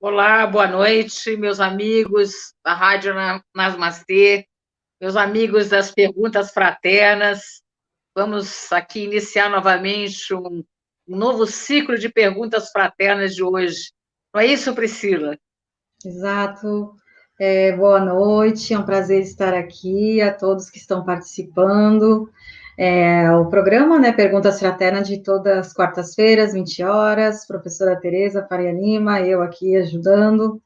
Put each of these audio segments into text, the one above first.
Olá, boa noite, meus amigos da Rádio Nasmastê, meus amigos das Perguntas Fraternas. Vamos aqui iniciar novamente um novo ciclo de Perguntas Fraternas de hoje. Não é isso, Priscila? Exato. Boa noite, é um prazer estar aqui, a todos que estão participando. O programa, né, Perguntas Fraternas de todas as quartas-feiras, 20 horas, professora Tereza Faria Lima, eu aqui ajudando.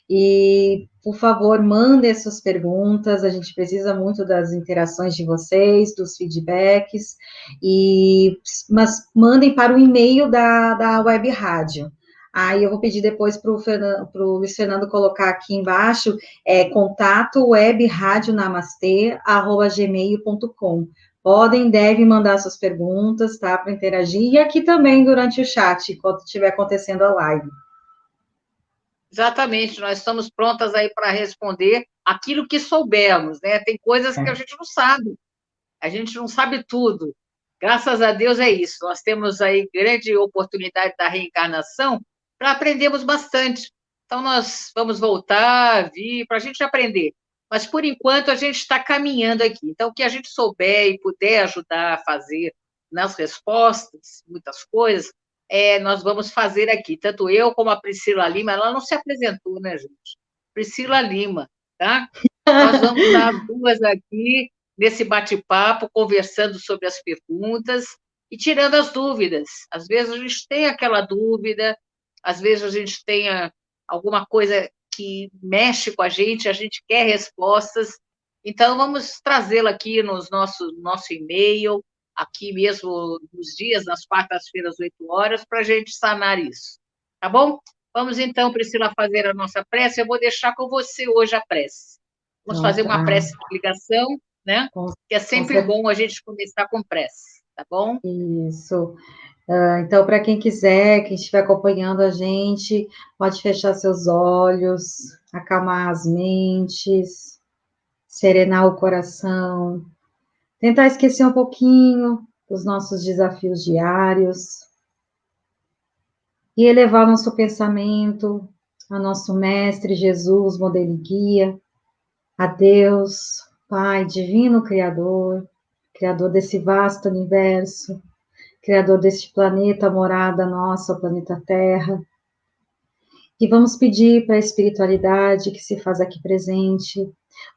E, por favor, mandem as suas perguntas, a gente precisa muito das interações de vocês, dos feedbacks, mas mandem para o e-mail da Web Rádio. Aí eu vou pedir depois para o Luiz Fernando colocar aqui embaixo, contato webradionamastê@gmail.com. Podem, devem mandar suas perguntas, tá, para interagir, e aqui também durante o chat, quando estiver acontecendo a live. Exatamente, nós estamos prontas aí para responder aquilo que soubermos, né? Tem coisas que a gente não sabe tudo. Graças a Deus é isso. Nós temos aí grande oportunidade da reencarnação para aprendermos bastante. Então, nós vamos voltar, vir, para a gente aprender. Mas, por enquanto, a gente está caminhando aqui. Então, o que a gente souber e puder ajudar a fazer nas respostas, muitas coisas, nós vamos fazer aqui. Tanto eu como a Priscila Lima, ela não se apresentou, né, gente? Priscila Lima, tá? Nós vamos estar as duas aqui nesse bate-papo, conversando sobre as perguntas e tirando as dúvidas. Às vezes a gente tem aquela dúvida, às vezes a gente tem alguma coisa que mexe com a gente quer respostas. Então, vamos trazê-la aqui no nosso e-mail, aqui mesmo nos dias, nas quartas-feiras, 8 horas, para a gente sanar isso. Tá bom? Vamos então, Priscila, fazer a nossa prece. Eu vou deixar com você hoje a prece. Vamos Então, fazer uma tá, prece de ligação, né? com, Que é com sempre certeza, bom a gente começar com prece, tá bom? isso. Então, para quem quiser, quem estiver acompanhando a gente, pode fechar seus olhos, acalmar as mentes, serenar o coração, tentar esquecer um pouquinho dos nossos desafios diários e elevar nosso pensamento a nosso Mestre Jesus, modelo e guia, a Deus, Pai, Divino Criador, Criador desse vasto universo, Criador deste planeta, morada nossa, o planeta Terra. E vamos pedir para a espiritualidade que se faz aqui presente,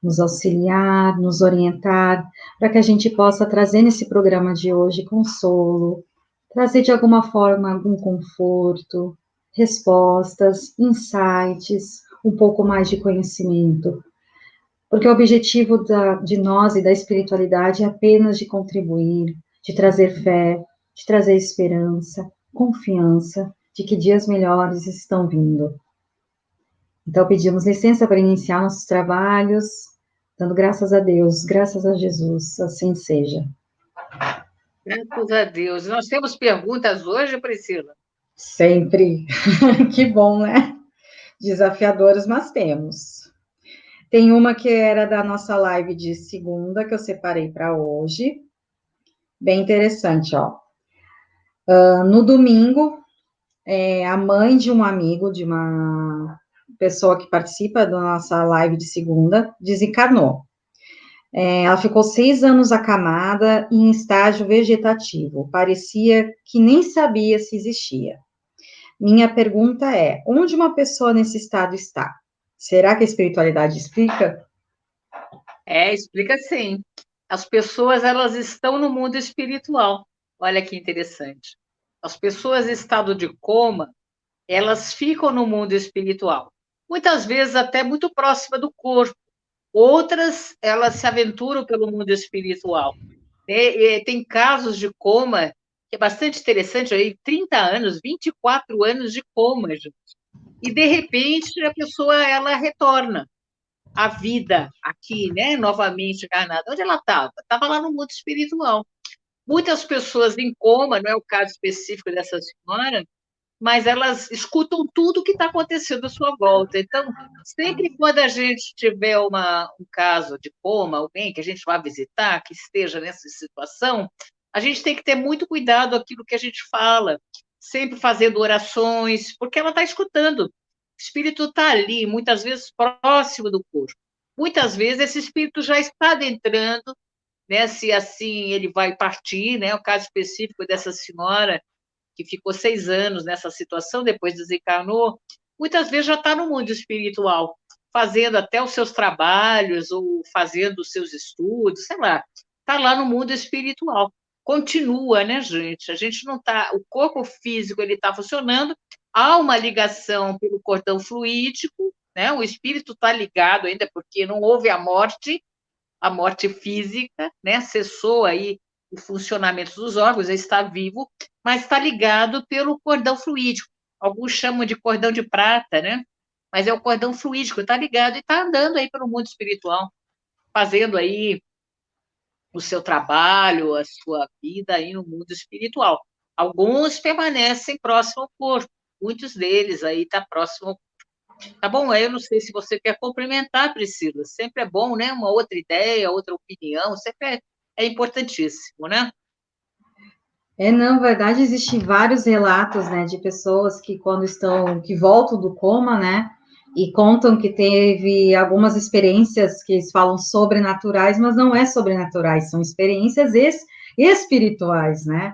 nos auxiliar, nos orientar, para que a gente possa trazer nesse programa de hoje consolo, trazer de alguma forma algum conforto, respostas, insights, um pouco mais de conhecimento. Porque o objetivo de nós e da espiritualidade é apenas de contribuir, de trazer fé, de trazer esperança, confiança de que dias melhores estão vindo. Então, pedimos licença para iniciar nossos trabalhos, dando graças a Deus, graças a Jesus, assim seja. Graças a Deus. Nós temos perguntas hoje, Priscila? Sempre. Que bom, né? Desafiadoras, mas temos. Tem uma que era da nossa live de segunda, que eu separei para hoje. Bem interessante, ó. No domingo, a mãe de um amigo, de uma pessoa que participa da nossa live de segunda, desencarnou. Ela ficou 6 anos acamada em estágio vegetativo. Parecia que nem sabia se existia. Minha pergunta é: onde uma pessoa nesse estado está? Será que a espiritualidade explica? Explica sim. As pessoas, elas estão no mundo espiritual. Olha que interessante. As pessoas em estado de coma, elas ficam no mundo espiritual. Muitas vezes até muito próxima do corpo. Outras, elas se aventuram pelo mundo espiritual. Tem casos de coma que é bastante interessante, aí 30 anos, 24 anos de coma, gente. E de repente a pessoa ela retorna à vida aqui, né, novamente encarnada. Onde ela estava? Estava lá no mundo espiritual. Muitas pessoas em coma, não é o caso específico dessa senhora, mas elas escutam tudo o que está acontecendo à sua volta. Então, sempre quando a gente tiver um caso de coma, alguém que a gente vai visitar, que esteja nessa situação, a gente tem que ter muito cuidado com aquilo que a gente fala, sempre fazendo orações, porque ela está escutando. espírito está ali, muitas vezes próximo do corpo. Muitas vezes esse espírito já está adentrando, né? Se assim ele vai partir, né? O caso específico dessa senhora que ficou 6 anos nessa situação, depois desencarnou, muitas vezes já está no mundo espiritual, fazendo até os seus trabalhos ou fazendo os seus estudos, sei lá, está lá no mundo espiritual. Continua, né, gente? A gente não está, o corpo físico ele está funcionando, há uma ligação pelo cordão fluídico, né? O espírito está ligado ainda porque não houve a morte física, né? Cessou aí o funcionamento dos órgãos, ele está vivo, mas está ligado pelo cordão fluídico. Alguns chamam de cordão de prata, né? Mas é o cordão fluídico, está ligado e está andando aí pelo mundo espiritual, fazendo aí o seu trabalho, a sua vida aí no mundo espiritual. Alguns permanecem próximo ao corpo, muitos deles aí estão próximo ao corpo. Tá bom? Eu não sei se você quer complementar, Priscila. Sempre é bom, né? Uma outra ideia, outra opinião, sempre é importantíssimo, né? Na verdade, existem vários relatos, né, de pessoas que quando estão, que voltam do coma, né, e contam que teve algumas experiências que eles falam sobrenaturais, mas não é sobrenaturais, são experiências espirituais, né?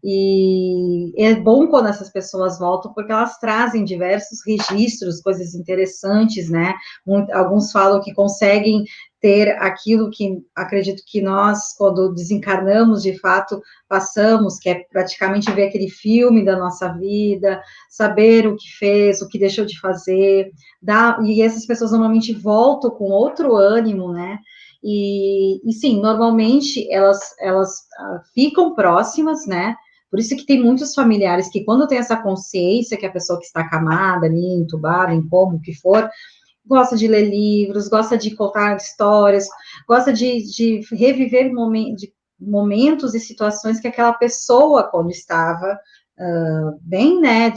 E é bom quando essas pessoas voltam, porque elas trazem diversos registros, coisas interessantes, né? Alguns falam que conseguem ter aquilo que acredito que nós, quando desencarnamos, de fato, passamos, que é praticamente ver aquele filme da nossa vida, saber o que fez, o que deixou de fazer, e essas pessoas normalmente voltam com outro ânimo, né? E sim, normalmente elas ficam próximas, né? Por isso que tem muitos familiares que, quando tem essa consciência que a pessoa que está acamada ali, entubada, em coma, o que for, gosta de ler livros, gosta de contar histórias, gosta de reviver momentos e situações que aquela pessoa, quando estava bem, né,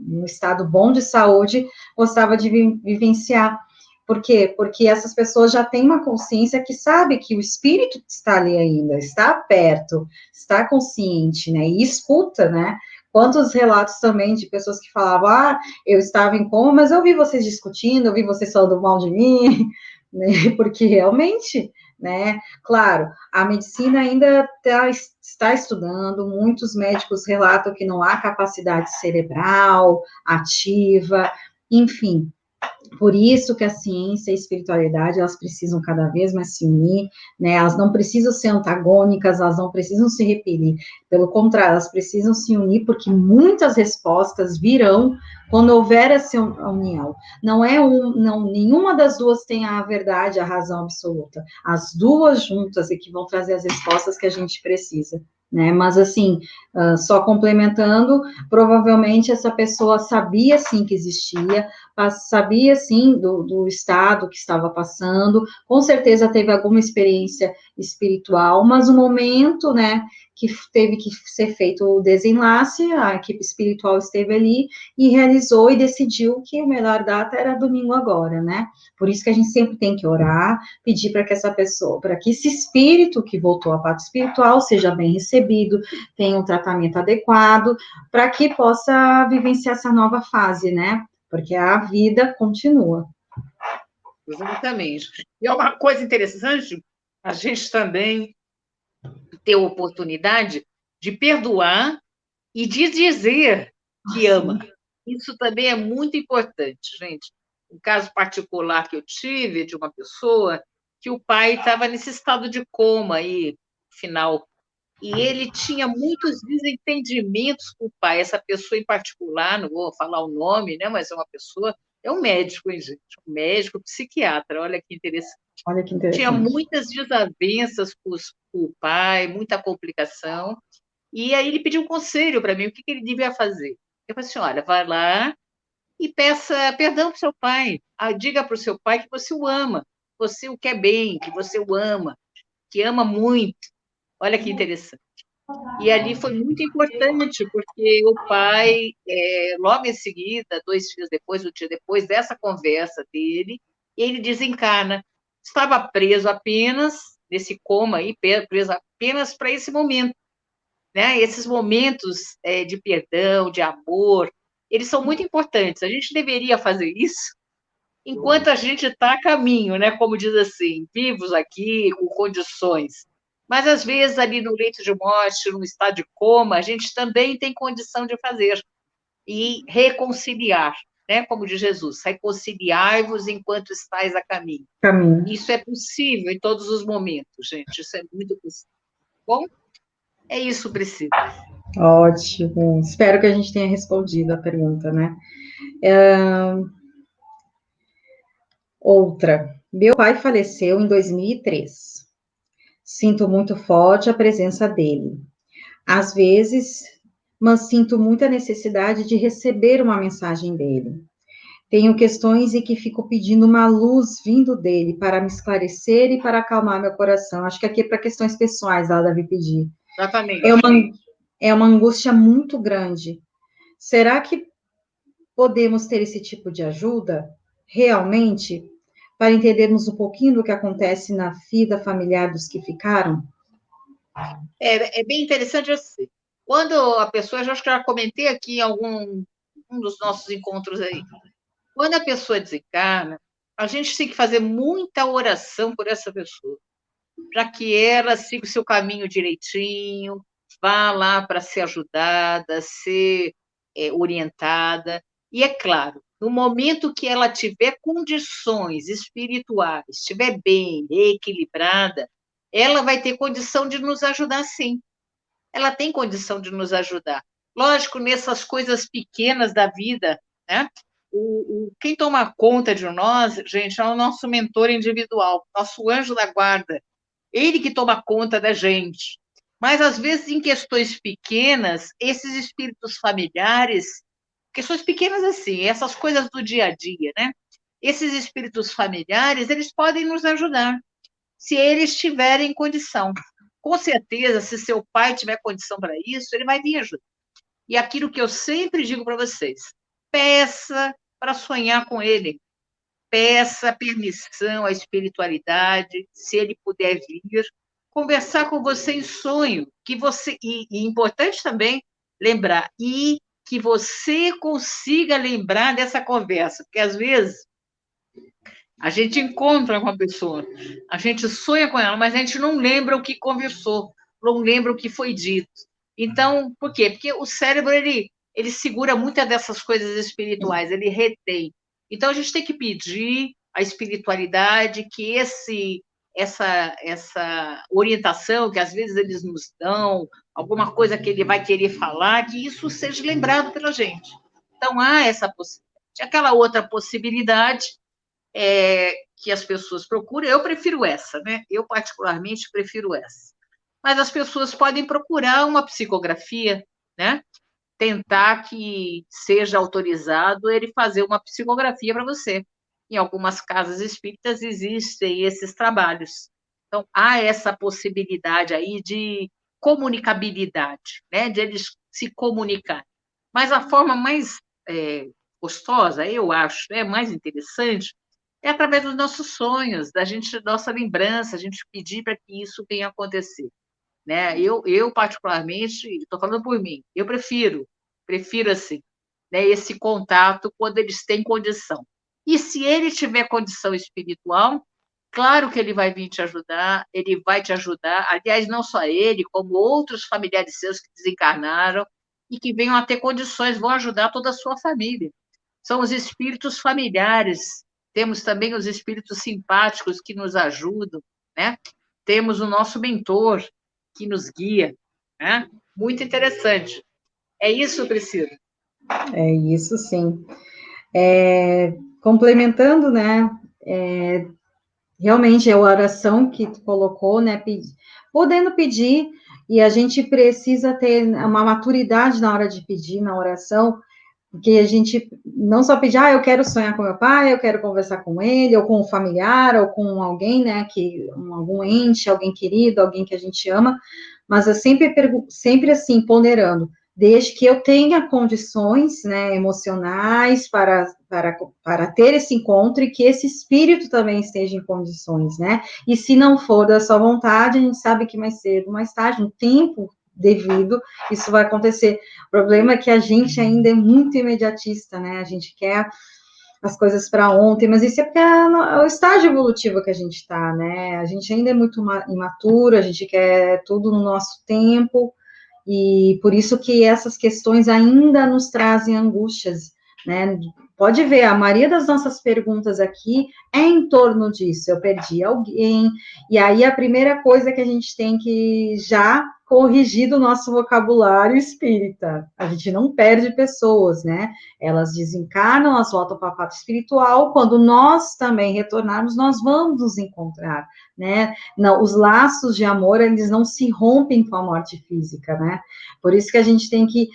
no estado bom de saúde, gostava de vivenciar. Por quê? Porque essas pessoas já têm uma consciência que sabe que o espírito está ali ainda, está perto, está consciente, né? E escuta, né? Quantos relatos também de pessoas que falavam, eu estava em coma, mas eu vi vocês discutindo, eu vi vocês falando mal de mim, né? Porque realmente, né? Claro, a medicina ainda está estudando, muitos médicos relatam que não há capacidade cerebral ativa, enfim, por isso que a ciência e a espiritualidade, elas precisam cada vez mais se unir, né? Elas não precisam ser antagônicas, elas não precisam se repelir. Pelo contrário, elas precisam se unir porque muitas respostas virão quando houver essa união. Nenhuma das duas tem a verdade, a razão absoluta. As duas juntas é que vão trazer as respostas que a gente precisa. Né? Mas assim, só complementando, provavelmente essa pessoa sabia sim que existia, sabia sim do estado que estava passando, com certeza teve alguma experiência espiritual, mas o momento, né, que teve que ser feito o desenlace, a equipe espiritual esteve ali e realizou e decidiu que a melhor data era domingo agora, né? Por isso que a gente sempre tem que orar, pedir para que essa pessoa, para que esse espírito que voltou à parte espiritual seja bem recebido, tenha um tratamento adequado, para que possa vivenciar essa nova fase, né? Porque a vida continua. Exatamente. E é uma coisa interessante, a gente também ter a oportunidade de perdoar e de dizer que ama. Isso também é muito importante, gente. Um caso particular que eu tive de uma pessoa que o pai estava nesse estado de coma aí, final, e ele tinha muitos desentendimentos com o pai. Essa pessoa em particular, não vou falar o nome, né, mas é uma pessoa, é um médico, hein, gente? Um médico psiquiatra, olha que interessante. Olha que Tinha interessante. muitas desavenças com o pai, muita complicação, e aí ele pediu um conselho para mim, o que ele devia fazer. Eu falei assim, olha, vai lá e peça perdão para o seu pai. Diga para o seu pai que você o ama, que você o quer bem, que você o ama, que ama muito. Olha que interessante. E ali foi muito importante, porque o pai, logo em seguida, 2 dias depois, um dia depois dessa conversa dele, ele desencarna. Estava preso apenas, nesse coma aí, preso apenas para esse momento, né? Esses momentos de perdão, de amor, eles são muito importantes. A gente deveria fazer isso enquanto a gente está a caminho, né? Como diz assim, vivos aqui, com condições. Mas, às vezes, ali no leito de morte, num estado de coma, a gente também tem condição de fazer e reconciliar, né? Como diz Jesus, reconciliai-vos enquanto estáis a caminho. Caminho. Isso é possível em todos os momentos, gente. Isso é muito possível. Bom, é isso, Priscila. Ótimo. Espero que a gente tenha respondido a pergunta, né? Outra. Meu pai faleceu em 2003. Sinto muito forte a presença dele. Às vezes, mas sinto muita necessidade de receber uma mensagem dele. Tenho questões em que fico pedindo uma luz vindo dele para me esclarecer e para acalmar meu coração. Acho que aqui é para questões pessoais, ela deve pedir. Exatamente. É uma angústia muito grande. Será que podemos ter esse tipo de ajuda, realmente, para entendermos um pouquinho do que acontece na vida familiar dos que ficaram? É bem interessante assim. Quando a pessoa, eu acho que já comentei aqui em um dos nossos encontros aí, quando a pessoa desencarna, a gente tem que fazer muita oração por essa pessoa, para que ela siga o seu caminho direitinho, vá lá para ser ajudada, ser orientada. E é claro, no momento que ela tiver condições espirituais, estiver bem, equilibrada, ela vai ter condição de nos ajudar, sim. Ela tem condição de nos ajudar. Lógico, nessas coisas pequenas da vida, né? Quem toma conta de nós, gente, é o nosso mentor individual, nosso anjo da guarda. Ele que toma conta da gente. Mas, às vezes, em questões pequenas, esses espíritos familiares, questões pequenas assim, essas coisas do dia a dia, né? Esses espíritos familiares, eles podem nos ajudar, se eles tiverem condição. Com certeza, se seu pai tiver condição para isso, ele vai vir ajudar. E aquilo que eu sempre digo para vocês, peça para sonhar com ele, peça permissão à espiritualidade, se ele puder vir, conversar com você em sonho, que você e importante também lembrar e que você consiga lembrar dessa conversa, porque às vezes a gente encontra com a pessoa, a gente sonha com ela, mas a gente não lembra o que conversou, não lembra o que foi dito. Então, por quê? Porque o cérebro ele segura muitas dessas coisas espirituais, ele retém. Então, a gente tem que pedir à espiritualidade que essa orientação que às vezes eles nos dão, alguma coisa que ele vai querer falar, que isso seja lembrado pela gente. Então, há essa possibilidade. Aquela outra possibilidade que as pessoas procuram, eu prefiro essa, né? Eu, particularmente, prefiro essa. Mas as pessoas podem procurar uma psicografia, né? Tentar que seja autorizado ele fazer uma psicografia para você. Em algumas casas espíritas existem esses trabalhos. Então, há essa possibilidade aí de comunicabilidade, né? De eles se comunicar. Mas a forma mais gostosa, eu acho, mais interessante, é através dos nossos sonhos, da nossa lembrança, a gente pedir para que isso venha a acontecer. Né? Eu particularmente, estou falando por mim, eu prefiro assim, né, esse contato quando eles têm condição. E se ele tiver condição espiritual, claro que ele vai vir te ajudar, ele vai te ajudar, aliás, não só ele, como outros familiares seus que desencarnaram e que venham a ter condições, vão ajudar toda a sua família. São os espíritos familiares, temos também os espíritos simpáticos que nos ajudam, né? Temos o nosso mentor, que nos guia, né? Muito interessante. É isso, Priscila? É isso, sim. Complementando, né? Realmente é a oração que tu colocou, né? Podendo pedir, e a gente precisa ter uma maturidade na hora de pedir na oração, porque a gente não só pedir, eu quero sonhar com meu pai, eu quero conversar com ele, ou com um familiar, ou com alguém, né, algum ente, alguém querido, alguém que a gente ama, mas eu sempre assim, ponderando, desde que eu tenha condições, né, emocionais para ter esse encontro e que esse espírito também esteja em condições, né, e se não for da sua vontade, a gente sabe que mais cedo, mais tarde, um tempo devido, isso vai acontecer. O problema é que a gente ainda é muito imediatista, né? A gente quer as coisas para ontem, mas isso é porque é o estágio evolutivo que a gente está, né? A gente ainda é muito imaturo, a gente quer tudo no nosso tempo, e por isso que essas questões ainda nos trazem angústias, né? Pode ver, a maioria das nossas perguntas aqui é em torno disso. Eu perdi alguém, e aí a primeira coisa que a gente tem que já corrigir do nosso vocabulário espírita. A gente não perde pessoas, né? Elas desencarnam, elas voltam para a parte espiritual. Quando nós também retornarmos, nós vamos nos encontrar, né? Não, os laços de amor, eles não se rompem com a morte física, né? Por isso que a gente tem que,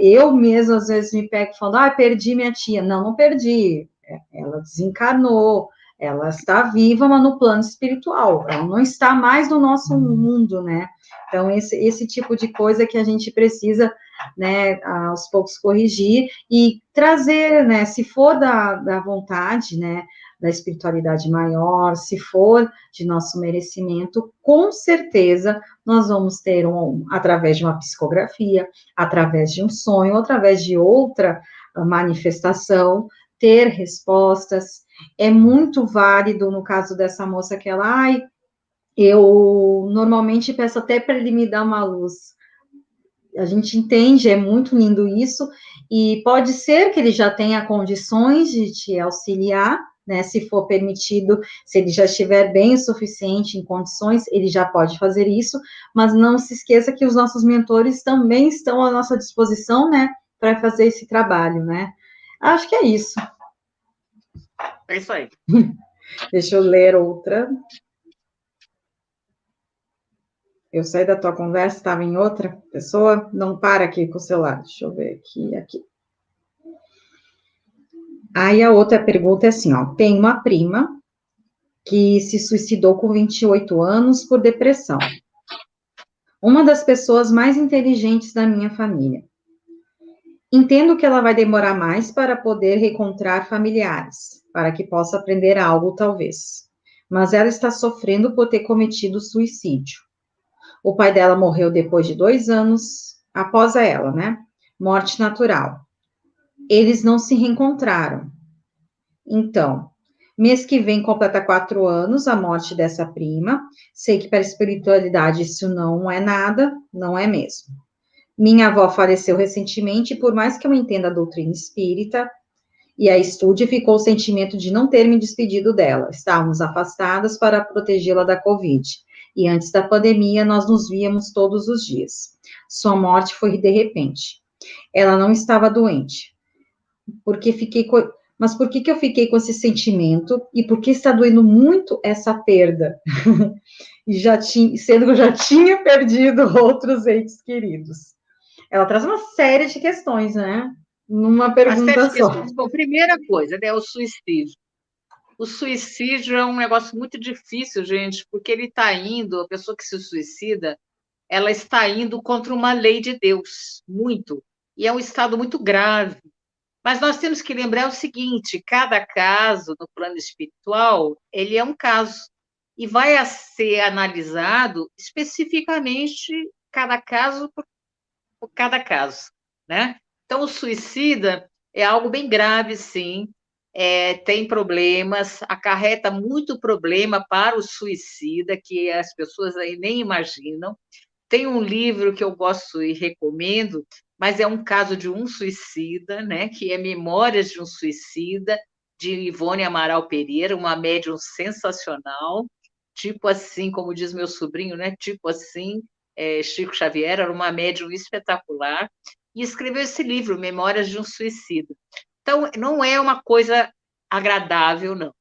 eu mesmo às vezes me pego falando, perdi minha tia. Não, não perdi, ela desencarnou, ela está viva, mas no plano espiritual, ela não está mais no nosso mundo, né? Então, esse tipo de coisa que a gente precisa, né, aos poucos corrigir e trazer, né, se for da vontade, né, da espiritualidade maior, se for de nosso merecimento, com certeza nós vamos ter, através de uma psicografia, através de um sonho, através de outra manifestação, ter respostas. É muito válido no caso dessa moça que ela, eu normalmente peço até para ele me dar uma luz. A gente entende, é muito lindo isso, e pode ser que ele já tenha condições de te auxiliar, né, se for permitido, se ele já estiver bem o suficiente em condições, ele já pode fazer isso, mas não se esqueça que os nossos mentores também estão à nossa disposição, né, para fazer esse trabalho, né. Acho que é isso. É isso aí. Deixa eu ler outra. Eu saí da tua conversa, estava em outra pessoa, não para aqui com o celular. Deixa eu ver aqui. Aí a outra pergunta é assim, ó, tem uma prima que se suicidou com 28 anos por depressão. Uma das pessoas mais inteligentes da minha família. Entendo que ela vai demorar mais para poder reencontrar familiares, para que possa aprender algo, talvez. Mas ela está sofrendo por ter cometido suicídio. O pai dela morreu depois de 2 anos após ela, né? Morte natural. Eles não se reencontraram. Então, mês que vem completa 4 anos a morte dessa prima. Sei que para a espiritualidade isso não é nada, não é mesmo. Minha avó faleceu recentemente, e por mais que eu entenda a doutrina espírita e a estude, ficou o sentimento de não ter me despedido dela. Estávamos afastadas para protegê-la da Covid. E antes da pandemia, nós nos víamos todos os dias. Sua morte foi de repente. Ela não estava doente. Mas por que eu fiquei com esse sentimento? E por que está doendo muito essa perda? Sendo que eu já tinha perdido outros entes queridos. Ela traz uma série de questões, né? Numa pergunta só. Bom, primeira coisa, né, o suicídio. O suicídio é um negócio muito difícil, gente, porque ele está indo, a pessoa que se suicida, ela está indo contra uma lei de Deus, muito. E é um estado muito grave. Mas nós temos que lembrar o seguinte: cada caso no plano espiritual, ele é um caso. E vai ser analisado especificamente cada caso por cada caso, né? Então, o suicida é algo bem grave, sim, tem problemas, acarreta muito problema para o suicida, que as pessoas aí nem imaginam. Tem um livro que eu gosto e recomendo, mas é um caso de um suicida, né? Que é Memórias de um Suicida, de Ivone Amaral Pereira, uma médium sensacional, tipo assim, como diz meu sobrinho, né? Tipo assim, Chico Xavier era uma médium espetacular, e escreveu esse livro, Memórias de um Suicida. Então, não é uma coisa agradável, não.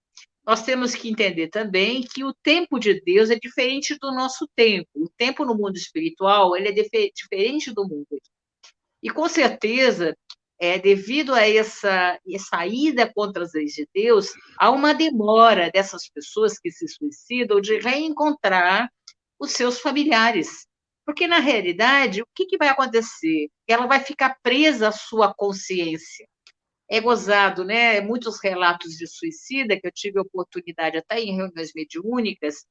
Nós temos que entender também que o tempo de Deus é diferente do nosso tempo. O tempo no mundo espiritual ele é diferente do mundo. E, com certeza, devido a essa ida contra as leis de Deus, há uma demora dessas pessoas que se suicidam de reencontrar os seus familiares. Porque, na realidade, o que vai acontecer? Ela vai ficar presa à sua consciência. É gozado, né? Muitos relatos de suicida, que eu tive a oportunidade até em reuniões mediúnicas,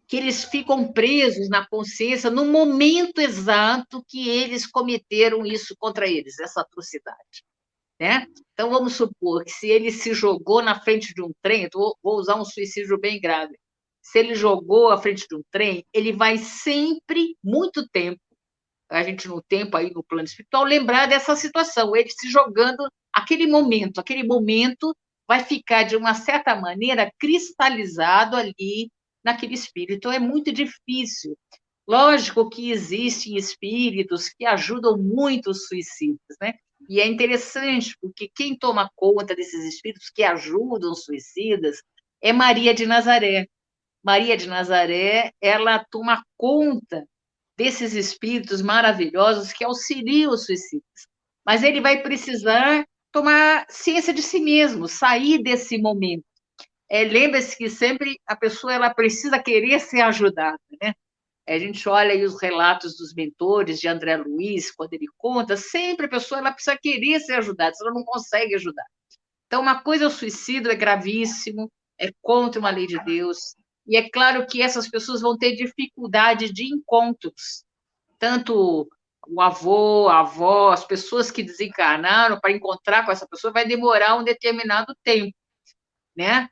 que eles ficam presos na consciência no momento exato que eles cometeram isso contra eles, essa atrocidade, né? Então, vamos supor que se ele se jogou na frente de um trem, vou usar um suicídio bem grave, se ele jogou à frente de um trem, ele vai sempre, muito tempo, a gente no tempo aí no plano espiritual, lembrar dessa situação, ele se jogando, aquele momento vai ficar, de uma certa maneira, cristalizado ali naquele espírito. Então, é muito difícil. Lógico que existem espíritos que ajudam muito os suicidas, né? E é interessante, porque quem toma conta desses espíritos que ajudam os suicidas é Maria de Nazaré. Maria de Nazaré, ela toma conta desses espíritos maravilhosos que auxiliam os suicidas. Mas ele vai precisar tomar ciência de si mesmo, sair desse momento. Lembre-se que sempre a pessoa ela precisa querer ser ajudada, né? A gente olha aí os relatos dos mentores de André Luiz, quando ele conta, sempre a pessoa ela precisa querer ser ajudada, senão ela não consegue ajudar. Então, uma coisa é o suicídio, é gravíssimo, é contra uma lei de Deus, e é claro que essas pessoas vão ter dificuldade de encontros, tanto o avô, a avó, as pessoas que desencarnaram, para encontrar com essa pessoa vai demorar um determinado tempo, né?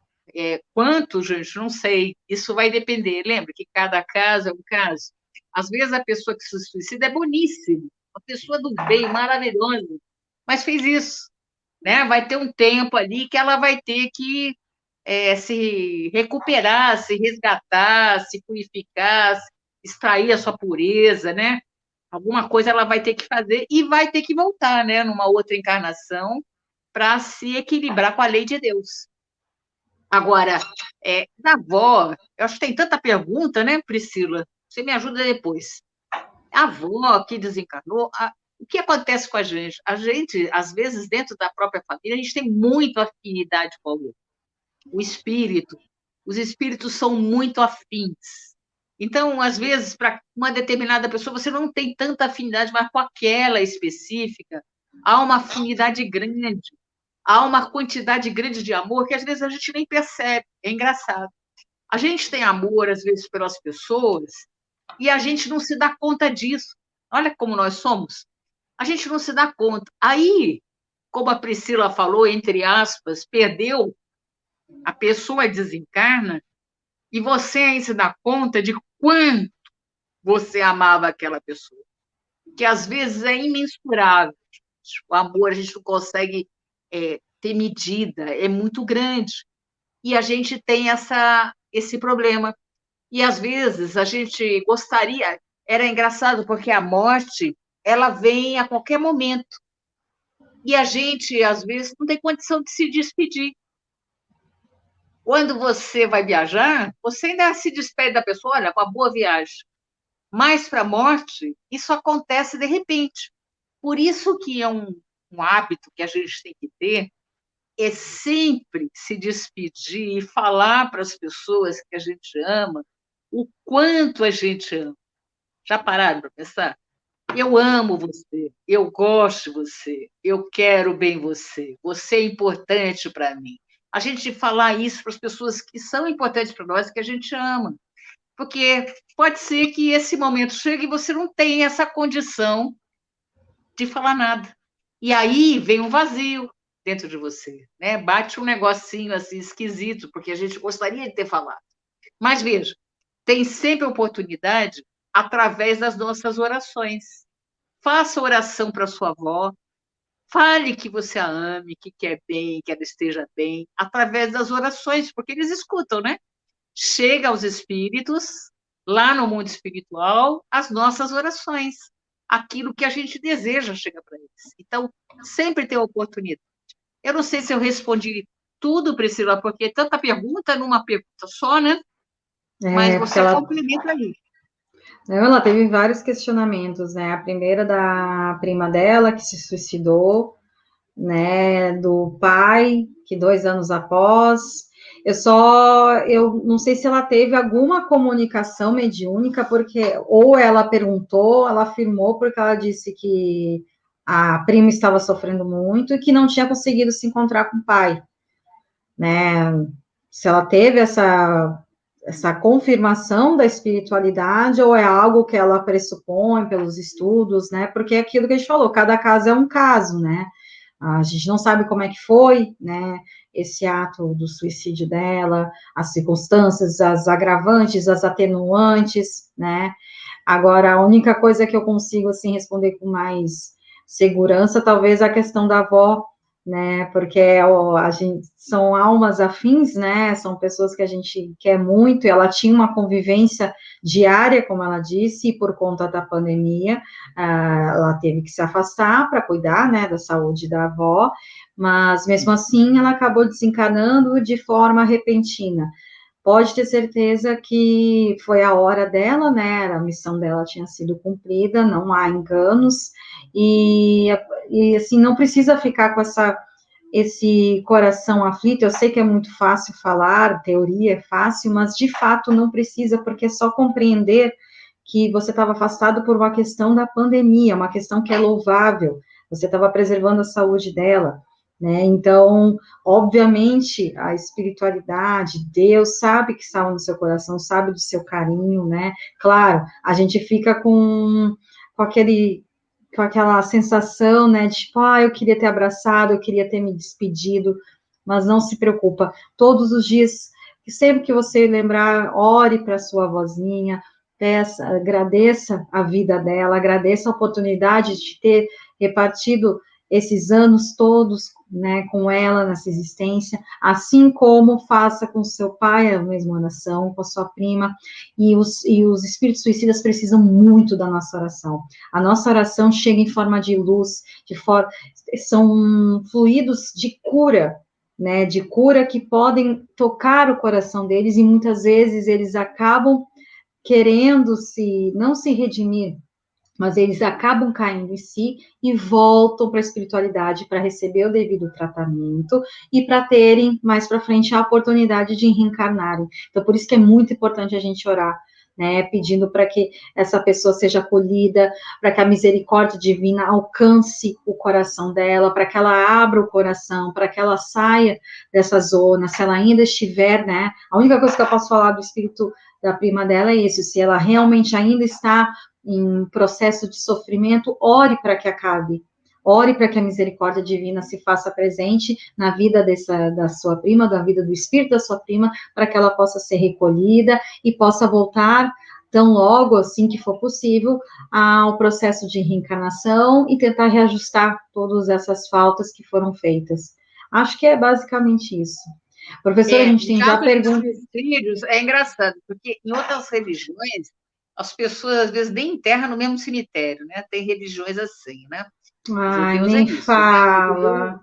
Quanto, gente, não sei, isso vai depender. Lembra que cada caso é um caso. Às vezes a pessoa que se suicida é boníssima, uma pessoa do bem, maravilhosa, mas fez isso, né? Vai ter um tempo ali que ela vai ter que se recuperar, se resgatar, se purificar, extrair a sua pureza, né? Alguma coisa ela vai ter que fazer e vai ter que voltar, né? Numa outra encarnação para se equilibrar com a lei de Deus. Agora, da avó, eu acho que tem tanta pergunta, né, Priscila? Você me ajuda depois. A avó que desencarnou, o que acontece com a gente? A gente, às vezes, dentro da própria família, a gente tem muita afinidade com alguém. O espírito, os espíritos são muito afins. Então, às vezes, para uma determinada pessoa, você não tem tanta afinidade, mas com aquela específica, há uma afinidade grande, há uma quantidade grande de amor que às vezes a gente nem percebe. É engraçado. A gente tem amor, às vezes, pelas pessoas e a gente não se dá conta disso. Olha como nós somos. A gente não se dá conta. Aí, como a Priscila falou, entre aspas, perdeu, a pessoa desencarna e você aí se dá conta de quanto você amava aquela pessoa. Que às vezes é imensurável. O amor a gente não consegue ter medida, é muito grande. E a gente tem esse problema. E às vezes a gente gostaria, era engraçado, porque a morte ela vem a qualquer momento. E a gente, às vezes, não tem condição de se despedir. Quando você vai viajar, você ainda se despede da pessoa, olha, com a boa viagem. Mas para a morte, isso acontece de repente. Por isso que é um hábito que a gente tem que ter, é sempre se despedir e falar para as pessoas que a gente ama o quanto a gente ama. Já pararam para pensar? Eu amo você, eu gosto de você, eu quero bem você é importante para mim. A gente falar isso para as pessoas que são importantes para nós, que a gente ama. Porque pode ser que esse momento chegue e você não tenha essa condição de falar nada. E aí vem um vazio dentro de você, né? Bate um negocinho assim esquisito, porque a gente gostaria de ter falado. Mas veja, tem sempre oportunidade através das nossas orações. Faça oração para sua avó, fale que você a ame, que quer bem, que ela esteja bem, através das orações, porque eles escutam, né? Chega aos espíritos, lá no mundo espiritual, as nossas orações. Aquilo que a gente deseja chega para eles. Então, sempre tem oportunidade. Eu não sei se eu respondi tudo, Priscila, porque tanta pergunta numa pergunta só, né? Mas você complementa aí. Ela teve vários questionamentos, né? A primeira da prima dela, que se suicidou, né? Do pai, que 2 anos após. Eu não sei se ela teve alguma comunicação mediúnica, porque ou ela perguntou, ela afirmou, porque ela disse que a prima estava sofrendo muito e que não tinha conseguido se encontrar com o pai, né? Se ela teve essa confirmação da espiritualidade ou é algo que ela pressupõe pelos estudos, né? Porque é aquilo que a gente falou, cada caso é um caso, né? A gente não sabe como é que foi, né? Esse ato do suicídio dela, as circunstâncias, as agravantes, as atenuantes, né? Agora, a única coisa que eu consigo, assim, responder com mais segurança, talvez a questão da avó, né, porque a gente, são almas afins, né, são pessoas que a gente quer muito, e ela tinha uma convivência diária, como ela disse, e por conta da pandemia, ela teve que se afastar para cuidar, né, da saúde da avó, mas mesmo assim ela acabou desencarnando de forma repentina. Pode ter certeza que foi a hora dela, né? A missão dela tinha sido cumprida, não há enganos, e, e assim, não precisa ficar com esse coração aflito. Eu sei que é muito fácil falar, teoria é fácil, mas de fato não precisa, porque é só compreender que você estava afastado por uma questão da pandemia, uma questão que é louvável, você estava preservando a saúde dela, né? Então, obviamente, a espiritualidade, Deus sabe que estava no seu coração, sabe do seu carinho, né? Claro, a gente fica com aquele, com aquela sensação, né, de tipo, eu queria ter abraçado, eu queria ter me despedido, mas não se preocupa, todos os dias, sempre que você lembrar, ore para sua vozinha, peça, agradeça a vida dela, agradeça a oportunidade de ter repartido esses anos todos, né, com ela nessa existência, assim como faça com seu pai a mesma oração, com a sua prima, e os espíritos suicidas precisam muito da nossa oração. A nossa oração chega em forma de luz, são fluidos de cura, né, de cura que podem tocar o coração deles, e muitas vezes eles acabam querendo não se redimir, mas eles acabam caindo em si e voltam para a espiritualidade para receber o devido tratamento e para terem mais para frente a oportunidade de reencarnarem. Então, por isso que é muito importante a gente orar, né, pedindo para que essa pessoa seja acolhida, para que a misericórdia divina alcance o coração dela, para que ela abra o coração, para que ela saia dessa zona, se ela ainda estiver, né, a única coisa que eu posso falar do espírito da prima dela é isso, se ela realmente ainda está em processo de sofrimento, ore para que acabe. Ore para que a misericórdia divina se faça presente na vida da sua prima, da vida do espírito da sua prima, para que ela possa ser recolhida e possa voltar tão logo assim que for possível ao processo de reencarnação e tentar reajustar todas essas faltas que foram feitas. Acho que é basicamente isso. Professora, a gente Em tem já caso de perguntas. suicídios, é engraçado, porque em outras religiões, as pessoas às vezes nem enterram no mesmo cemitério, né? Tem religiões assim, né? Os Ai, judeus é nem isso, né? Os judeus fala.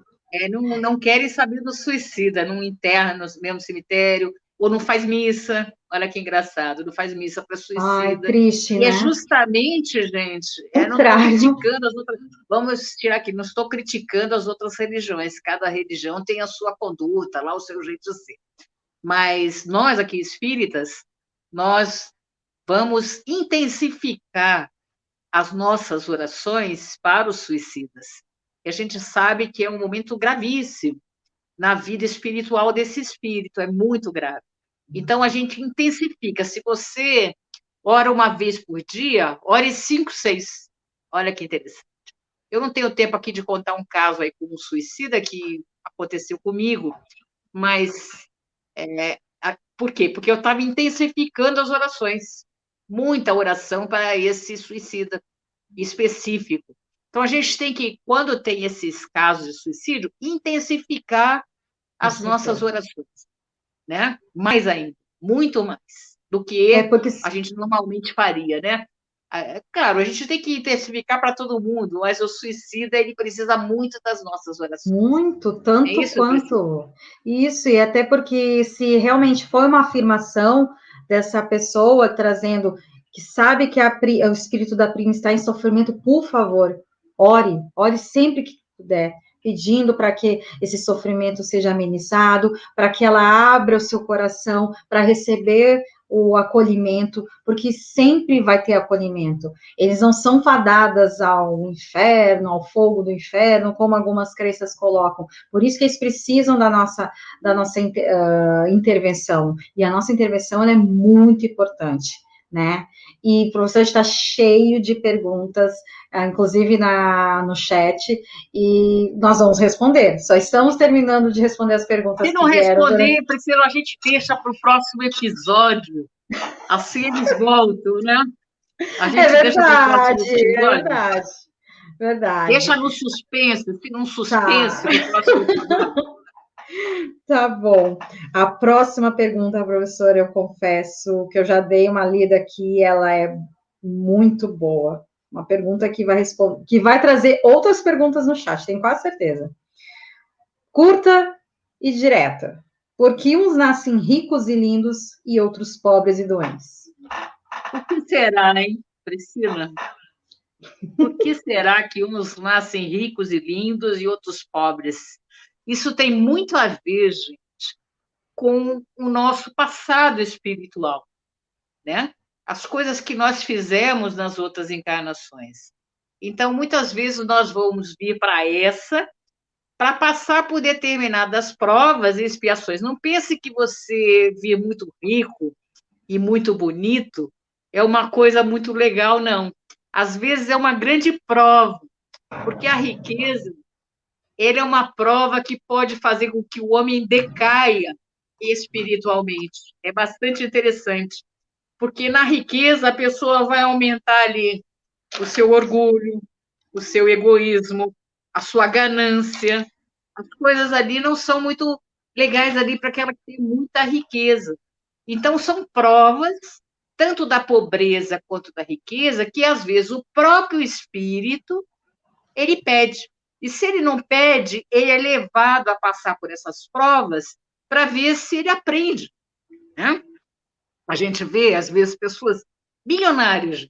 não querem saber do suicida, não enterra no mesmo cemitério, ou não faz missa. Olha que engraçado, não faz missa para Ai, suicida. triste, E é né? justamente, gente, não estou Contrário. criticando as outras. Vamos tirar aqui, não estou criticando as outras religiões. Cada religião tem a sua conduta, lá o seu jeito de ser. Mas nós aqui espíritas, nós vamos intensificar as nossas orações para os suicidas. E a gente sabe que é um momento gravíssimo na vida espiritual desse espírito, é muito grave. Então a gente intensifica. Se você ora uma vez por dia, ore 5, 6. Olha que interessante. Eu não tenho tempo aqui de contar um caso aí com um suicida que aconteceu comigo, mas por quê? Porque eu estava intensificando as orações. Muita oração para esse suicida específico. Então, a gente tem que, quando tem esses casos de suicídio, intensificar Com as nossas certeza. orações, né? Mais ainda, muito mais do que Porque a gente normalmente faria, né? Claro, a gente tem que intensificar para todo mundo, mas o suicida ele precisa muito das nossas orações. muito, É tanto isso, Priscila? quanto isso, e até porque se realmente foi uma afirmação dessa pessoa trazendo que sabe que o espírito da prima está em sofrimento, por favor, ore sempre que puder, pedindo para que esse sofrimento seja amenizado, para que ela abra o seu coração para receber o acolhimento, porque sempre vai ter acolhimento. Eles não são fadadas ao inferno, ao fogo do inferno, como algumas crenças colocam. Por isso que eles precisam da nossa intervenção. E a nossa intervenção é muito importante, né? E o professor está cheio de perguntas, inclusive no chat, e nós vamos responder. Só estamos terminando de responder as perguntas Se não que vieram durante... responder, Priscila, a gente deixa para o próximo episódio. Assim eles voltam, né? A gente deixa para o próximo episódio. Verdade. Deixa no suspense, fica um suspense Tá. no próximo episódio. Tá bom. A próxima pergunta, professora, eu confesso que eu já dei uma lida aqui, ela é muito boa. Uma pergunta que vai trazer outras perguntas no chat, tenho quase certeza. Curta e direta. Por que uns nascem ricos e lindos e outros pobres e doentes? O que será, hein, Priscila? Por que será que uns nascem ricos e lindos e outros pobres? Isso tem muito a ver, gente, com o nosso passado espiritual, né? As coisas que nós fizemos nas outras encarnações. Então, muitas vezes nós vamos vir para essa para passar por determinadas provas e expiações. Não pense que você vir muito rico e muito bonito é uma coisa muito legal, não. Às vezes é uma grande prova, porque a riqueza ele é uma prova que pode fazer com que o homem decaia espiritualmente. É bastante interessante, porque na riqueza a pessoa vai aumentar ali o seu orgulho, o seu egoísmo, a sua ganância. As coisas ali não são muito legais ali para aquela que tem muita riqueza. Então, são provas, tanto da pobreza quanto da riqueza, que às vezes o próprio espírito ele pede. E se ele não pede, ele é levado a passar por essas provas para ver se ele aprende, né? A gente vê, às vezes, pessoas bilionárias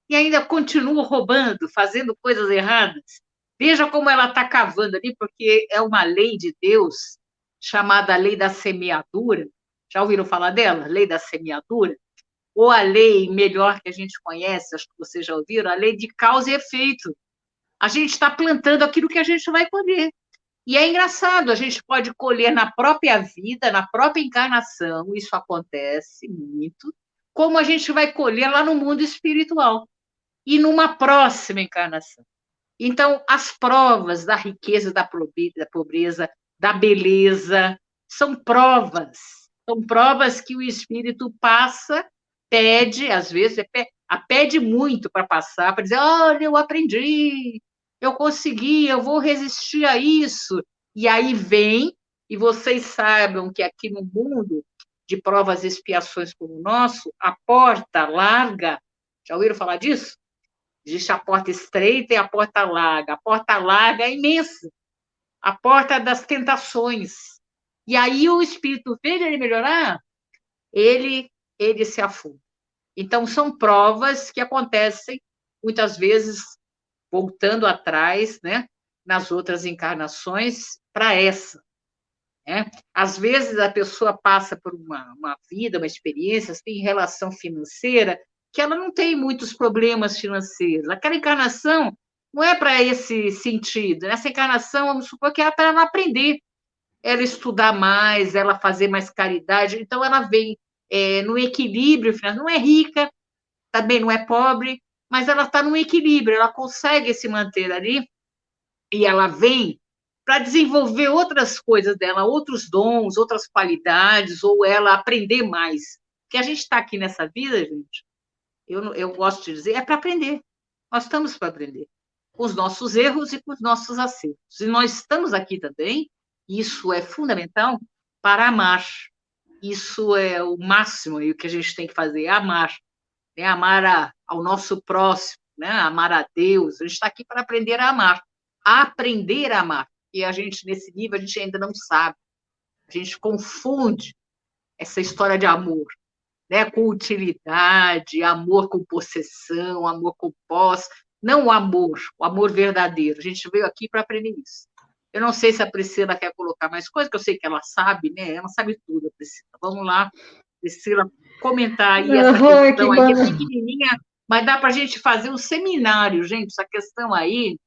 e ainda continuam roubando, fazendo coisas erradas. Veja como ela está cavando ali, porque é uma lei de Deus chamada lei da semeadura. Já ouviram falar dela? Lei da semeadura? Ou a lei melhor que a gente conhece, acho que vocês já ouviram, a lei de causa e efeito. A gente está plantando aquilo que a gente vai colher. E é engraçado, a gente pode colher na própria vida, na própria encarnação, isso acontece muito, como a gente vai colher lá no mundo espiritual e numa próxima encarnação. Então, as provas da riqueza, da pobreza, da beleza, são provas que o espírito passa, pede, às vezes, pede muito para passar, para dizer: olha, eu aprendi, eu consegui, eu vou resistir a isso. E aí vem, e vocês saibam que aqui no mundo de provas e expiações como o nosso, a porta larga, já ouviram falar disso? Existe a porta estreita e a porta larga. A porta larga é imensa, a porta das tentações. E aí o espírito, veja ele melhorar, ele se afunda. Então, são provas que acontecem, muitas vezes, voltando atrás, né, nas outras encarnações, para essa. Né? Às vezes, a pessoa passa por uma vida, uma experiência, tem relação financeira, que ela não tem muitos problemas financeiros. Aquela encarnação não é para esse sentido. Nessa encarnação, vamos supor que é para ela aprender, ela estudar mais, ela fazer mais caridade. Então, ela vem no equilíbrio financeiro. Não é rica, também não é pobre, mas ela está no equilíbrio, ela consegue se manter ali e ela vem para desenvolver outras coisas dela, outros dons, outras qualidades, ou ela aprender mais. Porque a gente está aqui nessa vida, gente, eu gosto de dizer, é para aprender. Nós estamos para aprender. Com os nossos erros e com os nossos acertos. E nós estamos aqui também, isso é fundamental, para amar. Isso é o máximo e o que a gente tem que fazer, é amar. Né? Amar ao nosso próximo, né? Amar a Deus. A gente está aqui para aprender a amar. Aprender a amar. E a gente, nesse nível, a gente ainda não sabe. A gente confunde essa história de amor, né, com utilidade, amor com possessão, amor com posse, não o amor verdadeiro. A gente veio aqui para aprender isso. Eu não sei se a Priscila quer colocar mais coisa, que eu sei que ela sabe, né? Ela sabe tudo, a Priscila. Vamos lá. Priscila, comentar aí essa Ai, que questão aí, bom. é pequenininha, mas dá para a gente fazer um seminário, gente, essa questão aí,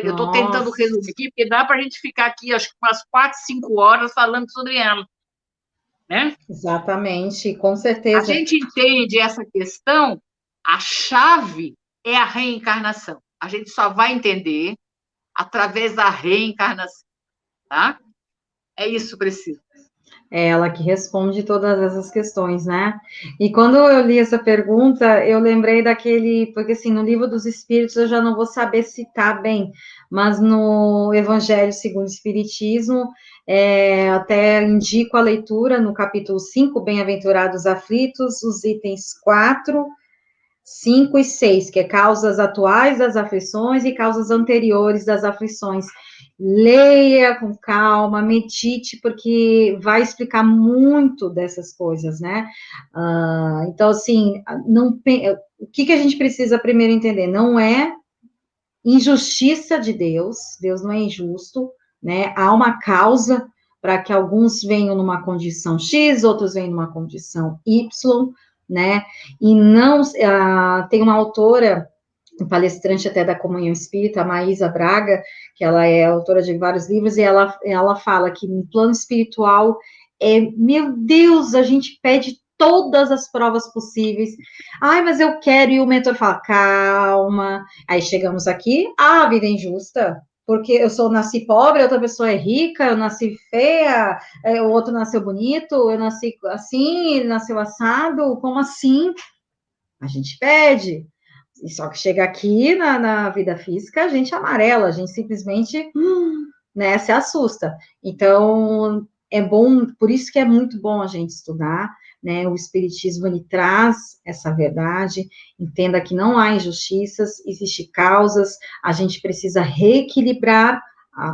eu estou tentando Nossa, resumir aqui, porque dá para a gente ficar aqui, acho que umas 4, 5 horas falando sobre ela, né? exatamente, com A certeza. gente entende essa questão, a chave é a reencarnação. A gente só vai entender através da reencarnação, tá? É isso, Priscila. É ela que responde todas essas questões, né? E quando eu li essa pergunta, eu lembrei daquele, porque assim, no livro dos Espíritos eu já não vou saber citar bem, mas no Evangelho segundo o Espiritismo, até indico a leitura no capítulo 5, Bem-aventurados aflitos, os itens 4, 5 e 6, que é causas atuais das aflições e causas anteriores das aflições. Leia com calma, medite, porque vai explicar muito dessas coisas, né? Então, assim, não, o que a gente precisa primeiro entender? Não é injustiça de Deus, Deus não é injusto, né? Há uma causa para que alguns venham numa condição X, outros venham numa condição Y, né? E não tem uma autora, um palestrante até da Comunhão Espírita, a Maísa Braga, que ela é autora de vários livros, e ela fala que no plano espiritual meu Deus, a gente pede todas as provas possíveis. Ai, mas eu quero, e o mentor fala, calma. Aí chegamos aqui, a vida é injusta, porque eu nasci pobre, outra pessoa é rica, eu nasci feia, o outro nasceu bonito, eu nasci assim, nasceu assado, como assim? A gente pede. E só que chega aqui na vida física, a gente amarela, a gente simplesmente, né, se assusta. Então, é bom, por isso que é muito bom a gente estudar, né, o Espiritismo, ele traz essa verdade, entenda que não há injustiças, existem causas, a gente precisa reequilibrar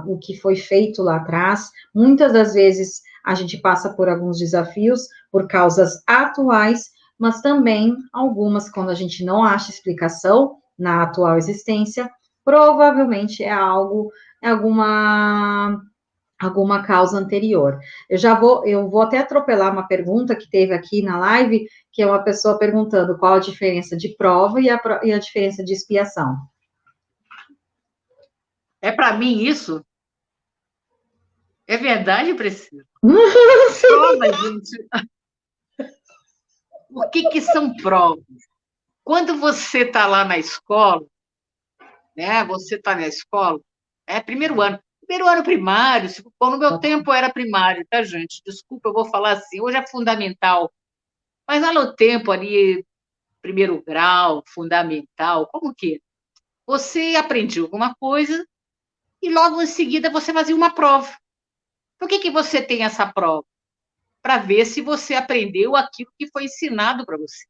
o que foi feito lá atrás, muitas das vezes a gente passa por alguns desafios, por causas atuais, mas também algumas, quando a gente não acha explicação na atual existência, provavelmente é alguma causa anterior. Eu vou até atropelar uma pergunta que teve aqui na live, que é uma pessoa perguntando qual a diferença de prova e a diferença de expiação. É para mim isso? É verdade, Priscila? Sim. Provas, gente. O que que são provas? Quando você está lá na escola, né? Você está na escola, primeiro ano primário, bom, no meu tempo era primário, tá, gente? Desculpa, eu vou falar assim, hoje é fundamental, mas lá no tempo ali, primeiro grau, fundamental, como que? Você aprendia alguma coisa e logo em seguida você fazia uma prova. Por que que você tem essa prova? Para ver se você aprendeu aquilo que foi ensinado para você.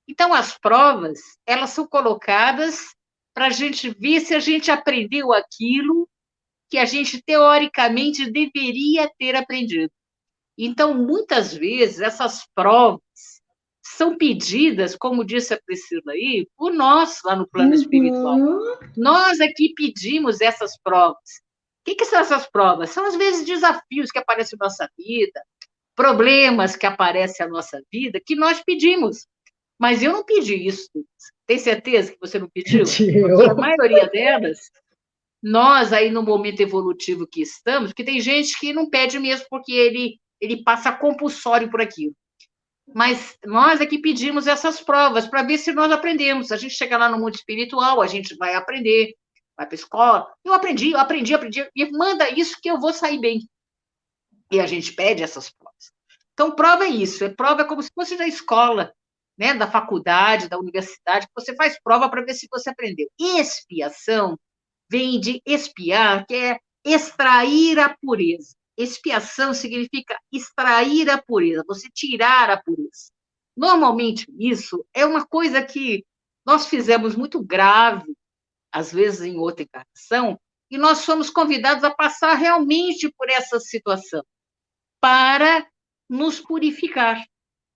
Então, as provas, elas são colocadas para a gente ver se a gente aprendeu aquilo que a gente, teoricamente, deveria ter aprendido. Então, muitas vezes, essas provas são pedidas, como disse a Priscila aí, por nós lá no plano espiritual. Uhum. Nós aqui pedimos essas provas. O que são essas provas? São, às vezes, desafios que aparecem na nossa vida, problemas que aparecem na nossa vida, que nós pedimos. Mas eu não pedi isso. Tem certeza que você não pediu? Porque a Tio. maioria delas, nós aí no momento evolutivo que estamos, porque tem gente que não pede mesmo porque ele passa compulsório por aquilo. Mas nós aqui pedimos essas provas para ver se nós aprendemos. A gente chega lá no mundo espiritual, a gente vai aprender, vai para a escola. Eu aprendi, e manda isso que eu vou sair bem. E a gente pede essas provas. Então, prova é isso, prova é como se fosse da escola, né, da faculdade, da universidade, que você faz prova para ver se você aprendeu. Expiação vem de expiar, que é extrair a pureza. Expiação significa extrair a pureza, você tirar a pureza. Normalmente, isso é uma coisa que nós fizemos muito grave, às vezes em outra encarnação, e nós somos convidados a passar realmente por essa situação para nos purificar.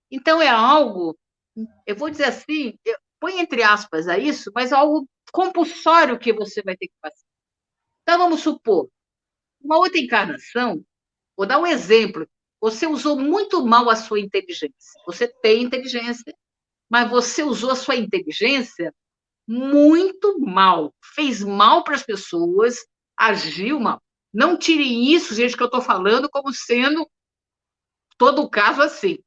Então, é algo, eu vou dizer assim, põe entre aspas a isso, mas é algo compulsório que você vai ter que passar. Então, vamos supor, uma outra encarnação, vou dar um exemplo. Você usou muito mal a sua inteligência. Você tem inteligência, mas você usou a sua inteligência muito mal. Fez mal para as pessoas, agiu mal. Não tirem isso, gente, que eu estou falando como sendo todo caso assim.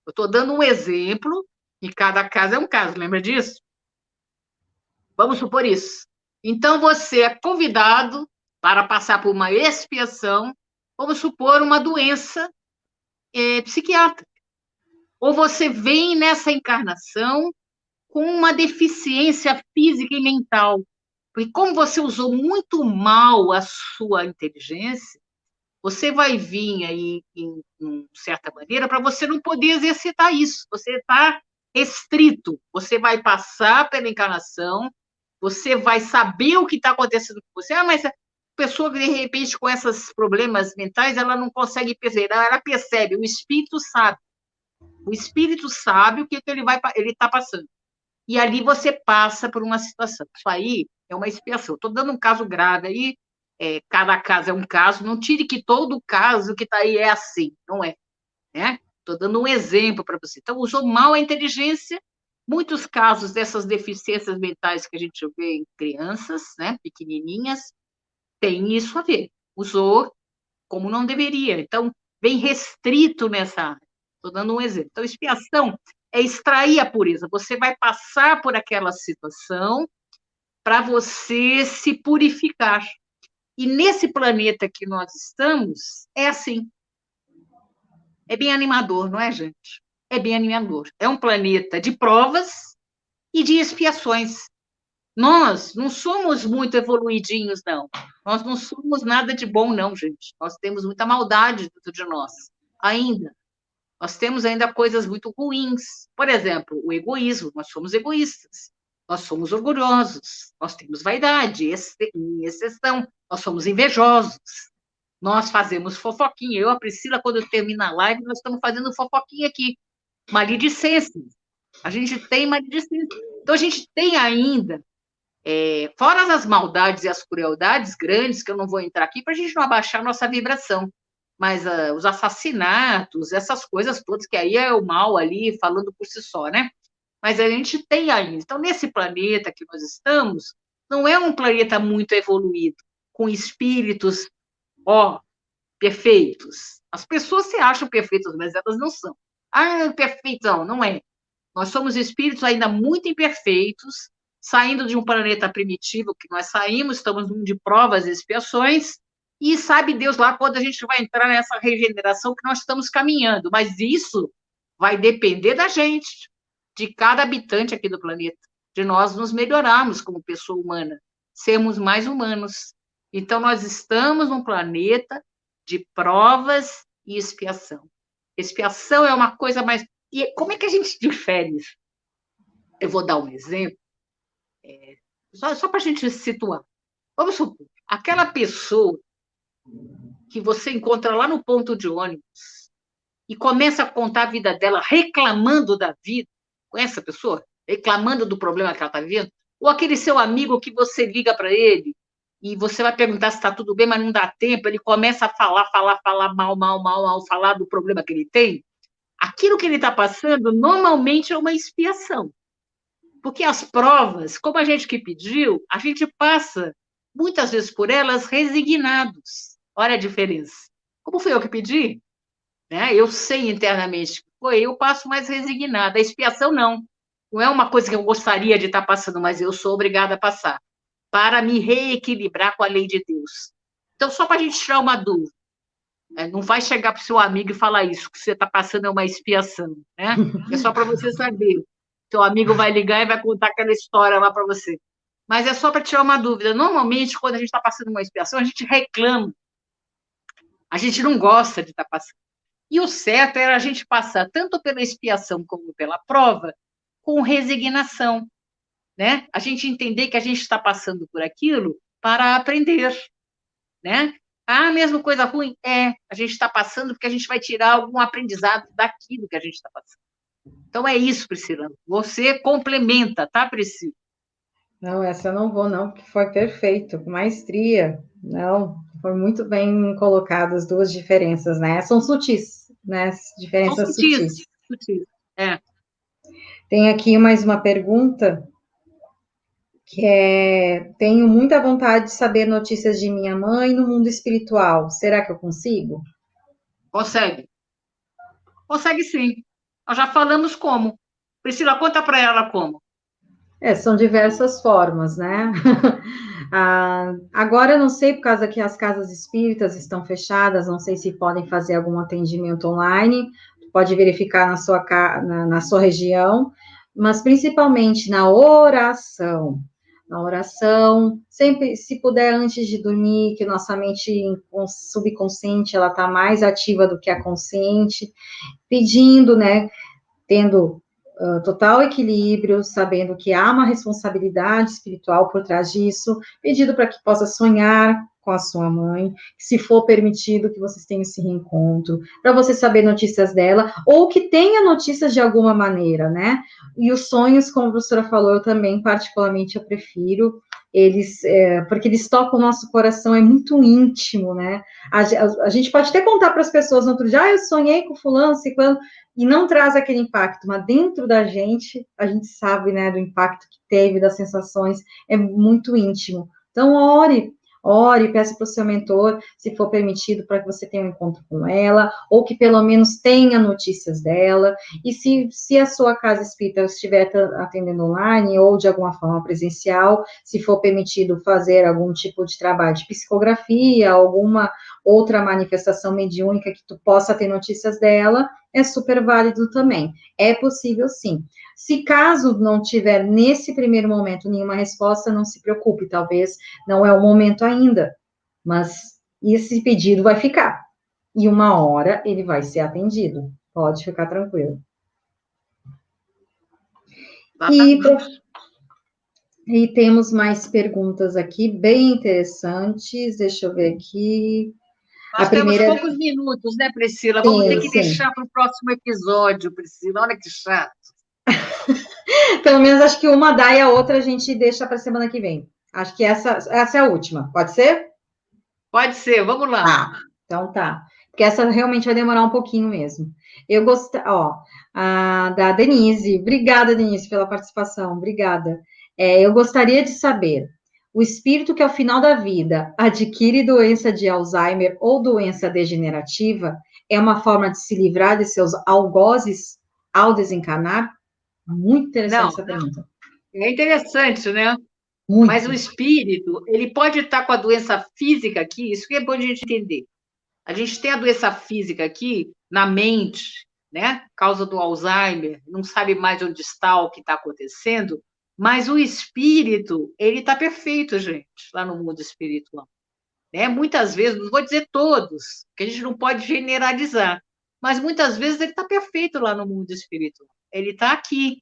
Eu estou dando um exemplo, e cada caso é um caso, lembra disso? Vamos supor isso. Então, você é convidado para passar por uma expiação, vamos supor, uma doença psiquiátrica. Ou você vem nessa encarnação com uma deficiência física e mental. Porque como você usou muito mal a sua inteligência, você vai vir aí, em certa maneira, para você não poder exercitar isso. Você está restrito. Você vai passar pela encarnação, você vai saber o que está acontecendo com você. Ah, mas a pessoa, de repente, com esses problemas mentais, ela não consegue perceber. Ela percebe, o espírito sabe. O espírito sabe o que ele está passando. E ali você passa por uma situação. Isso aí é uma expiação. Estou dando um caso grave aí, cada caso é um caso, não tire que todo caso que está aí é assim, não é. Né? Estou dando um exemplo para você. Então, usou mal a inteligência, muitos casos dessas deficiências mentais que a gente vê em crianças, né, pequenininhas, tem isso a ver. Usou como não deveria. Então, bem restrito nessa área. Estou dando um exemplo. Então, expiação é extrair a pureza. Você vai passar por aquela situação para você se purificar. E nesse planeta que nós estamos, é assim. É bem animador, não é, gente? É bem animador. É um planeta de provas e de expiações. Nós não somos muito evoluidinhos, não. Nós não somos nada de bom, não, gente. Nós temos muita maldade dentro de nós, ainda. Nós temos ainda coisas muito ruins. Por exemplo, o egoísmo. Nós somos egoístas. Nós somos orgulhosos. Nós temos vaidade, em exceção. Nós somos invejosos. Nós fazemos fofoquinha. Eu, a Priscila, quando eu termino a live, nós estamos fazendo fofoquinha aqui. Maledicência. A gente tem maledicência. Então, a gente tem ainda, fora as maldades e as crueldades grandes, que eu não vou entrar aqui, para a gente não abaixar a nossa vibração. Mas os assassinatos, essas coisas todas, que aí é o mal ali, falando por si só, né? Mas a gente tem ainda. Então, nesse planeta que nós estamos, não é um planeta muito evoluído, com espíritos, ó, perfeitos. As pessoas se acham perfeitas, mas elas não são. Ah, perfeitão, não é. Nós somos espíritos ainda muito imperfeitos, saindo de um planeta primitivo que nós saímos, estamos num de provas e expiações, e sabe Deus lá quando a gente vai entrar nessa regeneração que nós estamos caminhando. Mas isso vai depender da gente, de cada habitante aqui do planeta, de nós nos melhorarmos como pessoa humana, sermos mais humanos. Então, nós estamos num planeta de provas e expiação. Expiação é uma coisa mais. E como é que a gente difere isso? Eu vou dar um exemplo, só para a gente se situar. Vamos supor, aquela pessoa que você encontra lá no ponto de ônibus e começa a contar a vida dela reclamando da vida, com essa pessoa, reclamando do problema que ela está vivendo, ou aquele seu amigo que você liga para ele e você vai perguntar se está tudo bem, mas não dá tempo, ele começa a falar mal, falar do problema que ele tem. Aquilo que ele está passando normalmente é uma expiação. Porque as provas, como a gente que pediu, a gente passa muitas vezes por elas resignados. Olha a diferença. Como fui eu que pedi, né? Eu sei internamente que foi, eu passo mais resignada. A expiação não. Não é uma coisa que eu gostaria de estar passando, mas eu sou obrigada a passar para me reequilibrar com a lei de Deus. Então, só para a gente tirar uma dúvida, não vai chegar para o seu amigo e falar isso, que você está passando é uma expiação, né? É só para você saber. Seu amigo vai ligar e vai contar aquela história lá para você. Mas é só para tirar uma dúvida. Normalmente, quando a gente está passando uma expiação, a gente reclama. A gente não gosta de estar passando. E o certo era a gente passar tanto pela expiação como pela prova com resignação, né? A gente entender que a gente está passando por aquilo para aprender, né? Ah, mesmo coisa ruim? A gente está passando porque a gente vai tirar algum aprendizado daquilo que a gente está passando. Então é isso, Priscila. Você complementa, tá, Priscila? Não, essa eu não vou, não, porque foi perfeito, com maestria. Não, foi muito bem colocadas as duas diferenças, né? São sutis, né? São Diferenças sutis, sutis. sutis. É. Tem aqui mais uma pergunta, que é: tenho muita vontade de saber notícias de minha mãe no mundo espiritual. Será que eu consigo? Consegue. Consegue sim. Nós já falamos como. Priscila, conta para ela como. São diversas formas, né? Agora eu não sei, por causa que as casas espíritas estão fechadas, não sei se podem fazer algum atendimento online, pode verificar na sua região, mas principalmente na oração. Na oração, sempre, se puder, antes de dormir, que nossa mente subconsciente, ela está mais ativa do que a consciente, pedindo, né, tendo total equilíbrio, sabendo que há uma responsabilidade espiritual por trás disso, pedido para que possa sonhar com a sua mãe, se for permitido que vocês tenham esse reencontro, para você saber notícias dela, ou que tenha notícias de alguma maneira, né? E os sonhos, como a professora falou, eu também, particularmente, eu prefiro, porque eles tocam o nosso coração, é muito íntimo, né? A gente pode até contar para as pessoas no outro dia, eu sonhei com fulano, ciclano, e não traz aquele impacto, mas dentro da gente, a gente sabe, né, do impacto que teve, das sensações, é muito íntimo. Então, ore, peça para o seu mentor, se for permitido, para que você tenha um encontro com ela, ou que pelo menos tenha notícias dela, e se a sua casa espírita estiver atendendo online, ou de alguma forma presencial, se for permitido fazer algum tipo de trabalho de psicografia, alguma outra manifestação mediúnica que tu possa ter notícias dela, é super válido também. É possível, sim. Se caso não tiver, nesse primeiro momento, nenhuma resposta, não se preocupe, talvez não é o momento ainda, mas esse pedido vai ficar. E uma hora ele vai ser atendido. Pode ficar tranquilo. E, e temos mais perguntas aqui, bem interessantes. Deixa eu ver aqui. Nós temos poucos minutos, né, Priscila? Sim, Vamos ter que sim. deixar para o próximo episódio, Priscila. Olha que chato. Pelo menos acho que uma dá e a outra a gente deixa para semana que vem. Acho que essa é a última. Pode ser? Pode ser, vamos lá. Então tá. Porque essa realmente vai demorar um pouquinho mesmo. Eu gostei, da Denise. Obrigada, Denise, pela participação. Obrigada. Eu gostaria de saber: o espírito que ao final da vida adquire doença de Alzheimer ou doença degenerativa é uma forma de se livrar de seus algozes ao desencarnar? Muito interessante essa pergunta. É interessante, né? Muito. Mas o espírito, ele pode estar com a doença física aqui, isso que é bom a gente entender. A gente tem a doença física aqui na mente, né? Causa do Alzheimer, não sabe mais onde está o que está acontecendo, mas o espírito, ele está perfeito, gente, lá no mundo espiritual. Né? Muitas vezes, não vou dizer todos, que a gente não pode generalizar, mas muitas vezes ele está perfeito lá no mundo espiritual. Ele está aqui.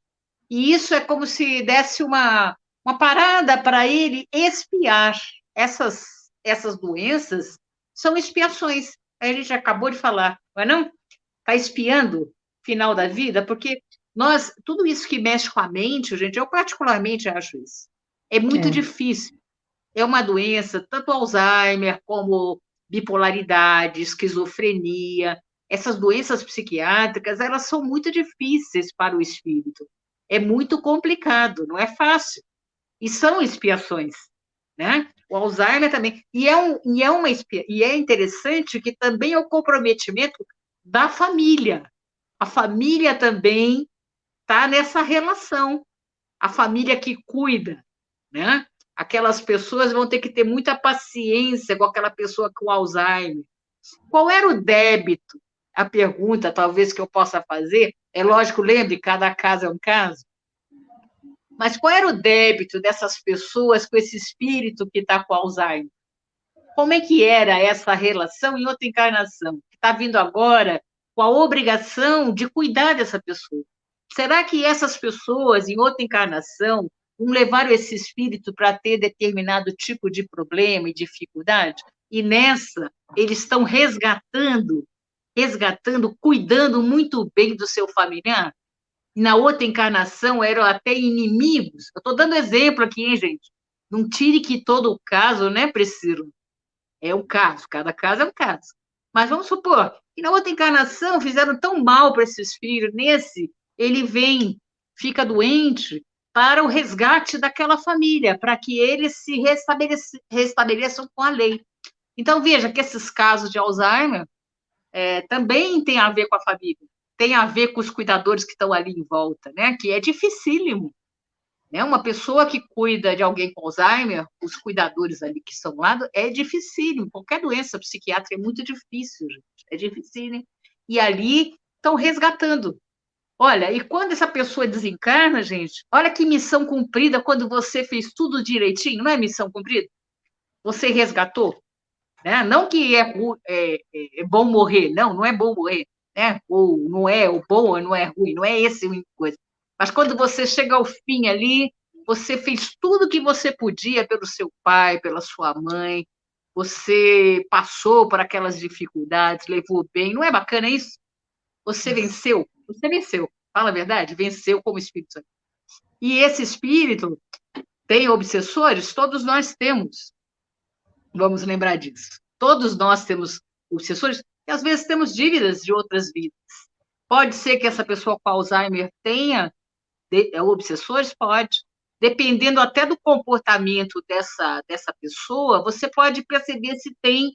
E isso é como se desse uma parada para ele expiar. Essas doenças são expiações. A gente acabou de falar, não é não? Está expiando o final da vida, porque tudo isso que mexe com a mente, gente, eu particularmente acho isso. É muito difícil. É uma doença, tanto Alzheimer como bipolaridade, esquizofrenia, essas doenças psiquiátricas, elas são muito difíceis para o espírito. É muito complicado, não é fácil. E são expiações, né? O Alzheimer também. E é interessante que também é o comprometimento da família. A família também está nessa relação. A família que cuida, né? Aquelas pessoas vão ter que ter muita paciência com aquela pessoa com Alzheimer. Qual era o débito? A pergunta, talvez, que eu possa fazer, é lógico, lembre, cada caso é um caso, mas qual era o débito dessas pessoas com esse espírito que está com Alzheimer? Como é que era essa relação em outra encarnação, que está vindo agora com a obrigação de cuidar dessa pessoa? Será que essas pessoas, em outra encarnação, não levaram esse espírito para ter determinado tipo de problema e dificuldade? E nessa, eles estão resgatando, cuidando muito bem do seu familiar? E na outra encarnação eram até inimigos. Eu estou dando exemplo aqui, hein, gente? Não tire que todo o caso, né, Priscila? É um caso, cada caso é um caso. Mas vamos supor que na outra encarnação fizeram tão mal para esses filhos, nesse, ele vem, fica doente para o resgate daquela família, para que eles se restabeleçam com a lei. Então, veja que esses casos de Alzheimer também tem a ver com a família, tem a ver com os cuidadores que estão ali em volta, né? Que é dificílimo. Né? Uma pessoa que cuida de alguém com Alzheimer, os cuidadores ali que estão lá, é dificílimo. Qualquer doença psiquiátrica é muito difícil, gente. É dificílimo. E ali estão resgatando. Olha, e quando essa pessoa desencarna, gente, olha que missão cumprida quando você fez tudo direitinho, não é missão cumprida? Você resgatou, né? Não que é bom morrer, não, não é bom morrer, né? Ou não é o bom ou não é ruim, não é esse a única coisa. Mas quando você chega ao fim ali, você fez tudo o que você podia pelo seu pai, pela sua mãe, você passou por aquelas dificuldades, levou bem, não é bacana isso? Você venceu, fala a verdade, venceu como espírito. E esse espírito tem obsessores? Todos nós temos. Vamos lembrar disso. Todos nós temos obsessores e às vezes temos dívidas de outras vidas. Pode ser que essa pessoa com Alzheimer tenha obsessores? Pode. Dependendo até do comportamento dessa pessoa, você pode perceber se tem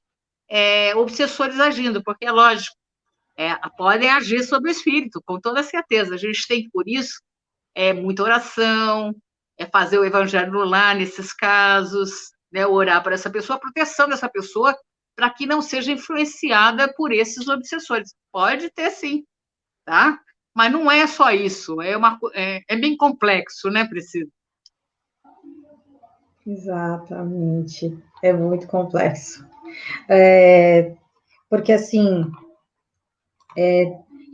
obsessores agindo, porque é lógico, podem agir sobre o espírito, com toda certeza. A gente tem, por isso, muita oração, fazer o evangelho no lar nesses casos, né, orar para essa pessoa, a proteção dessa pessoa, para que não seja influenciada por esses obsessores. Pode ter, sim, tá? Mas não é só isso, é bem complexo, né, Priscila? Exatamente, é muito complexo. Porque, assim,